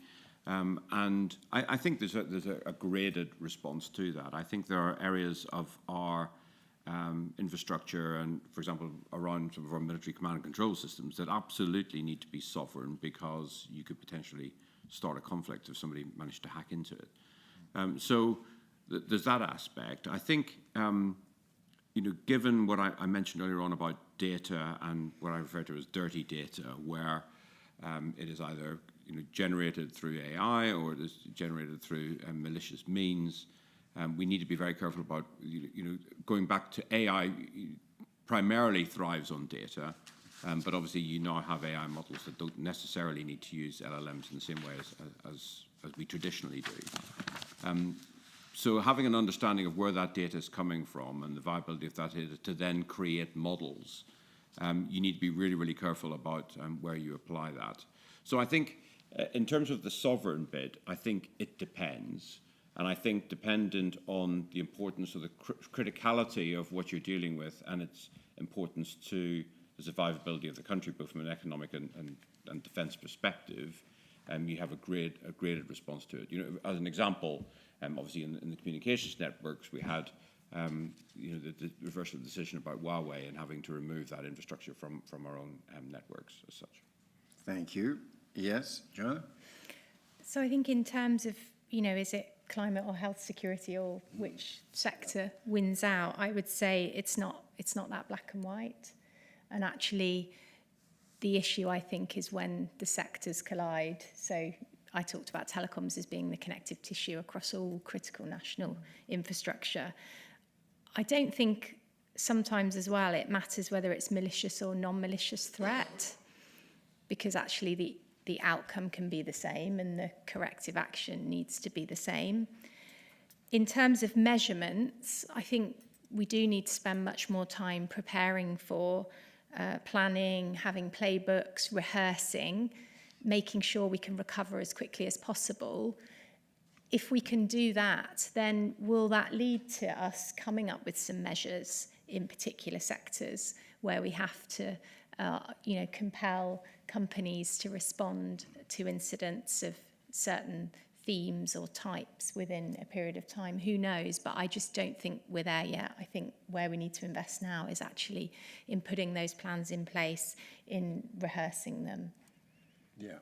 And I think there's a graded response to that. I think there are areas of our infrastructure and, for example, around some of our military command and control systems that absolutely need to be sovereign because you could potentially start a conflict if somebody managed to hack into it. So there's that aspect. I think, given what I mentioned earlier on about data and what I refer to as dirty data, where it is either generated through AI or it is generated through malicious means, we need to be very careful about, going back to AI primarily thrives on data, but obviously you now have AI models that don't necessarily need to use LLMs in the same way as we traditionally do. So having an understanding of where that data is coming from and the viability of that data to then create models, you need to be really, really careful about where you apply that. So I think in terms of the sovereign bit, I think it depends. And I think dependent on the importance of the criticality of what you're dealing with and its importance to the survivability of the country, both from an economic and defence perspective, you have a graded response to it. As an example, obviously in the communications networks, we had the reversal decision about Huawei and having to remove that infrastructure from our own networks as such. Thank you. Yes, Joanna? So I think in terms of, is it climate or health security or which sector wins out, I would say it's not that black and white. And actually, the issue, I think, is when the sectors collide. So I talked about telecoms as being the connective tissue across all critical national infrastructure. I don't think sometimes as well it matters whether it's malicious or non-malicious threat, because actually the outcome can be the same and the corrective action needs to be the same. In terms of measurements, I think we do need to spend much more time preparing for planning, having playbooks, rehearsing, making sure we can recover as quickly as possible. If we can do that, then will that lead to us coming up with some measures in particular sectors where we have to compel companies to respond to incidents of certain themes or types within a period of time? Who knows? But I just don't think we're there yet. I think where we need to invest now is actually in putting those plans in place, in rehearsing them. Yeah.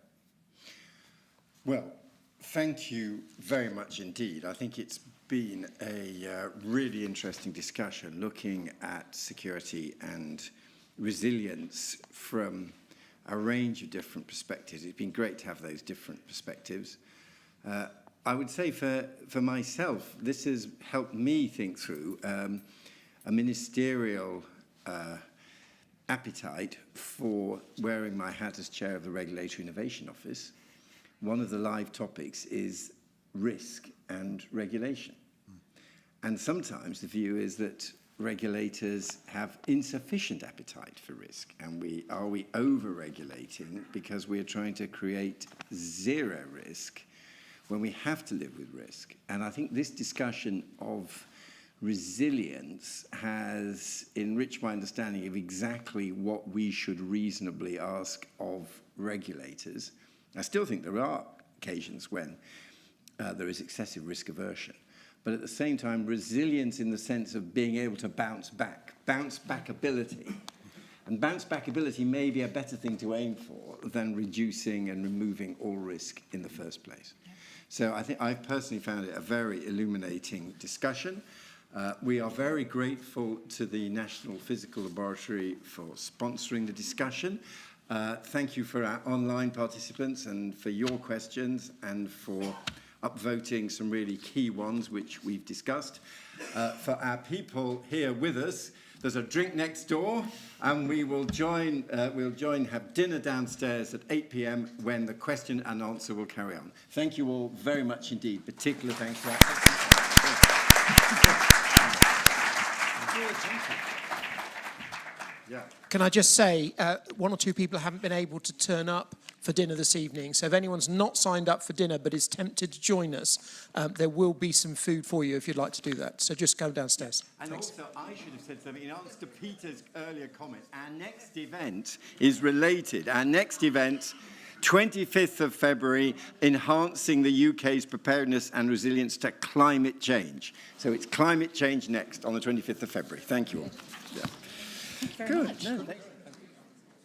Well, thank you very much indeed. I think it's been a really interesting discussion looking at security and resilience from a range of different perspectives. It's been great to have those different perspectives. I would say for myself, this has helped me think through a ministerial appetite for wearing my hat as chair of the Regulatory Innovation Office. One of the live topics is risk and regulation. And sometimes the view is that regulators have insufficient appetite for risk, and are we over-regulating because we're trying to create zero risk when we have to live with risk? And I think this discussion of resilience has enriched my understanding of exactly what we should reasonably ask of regulators. I still think there are occasions when there is excessive risk aversion, but at the same time, resilience in the sense of being able to bounce back ability. And bounce back ability may be a better thing to aim for than reducing and removing all risk in the first place. So I think I've personally found it a very illuminating discussion. We are very grateful to the National Physical Laboratory for sponsoring the discussion. Thank you for our online participants and for your questions and for upvoting some really key ones which we've discussed. For our people here with us, there's a drink next door, and we will have dinner downstairs at 8 p.m. when the question and answer will carry on. Thank you all very much indeed. Particular thanks to Yeah. Can I just say, one or two people haven't been able to turn up for dinner this evening. So if anyone's not signed up for dinner but is tempted to join us, there will be some food for you if you'd like to do that. So just go downstairs. And Thanks. also, I should have said something in answer to Peter's earlier comment. Our next event is related. Our next event, 25th of February, enhancing the UK's preparedness and resilience to climate change. So it's climate change next on the 25th of February. Thank you all. Yeah. Thank you very much. No, thank you.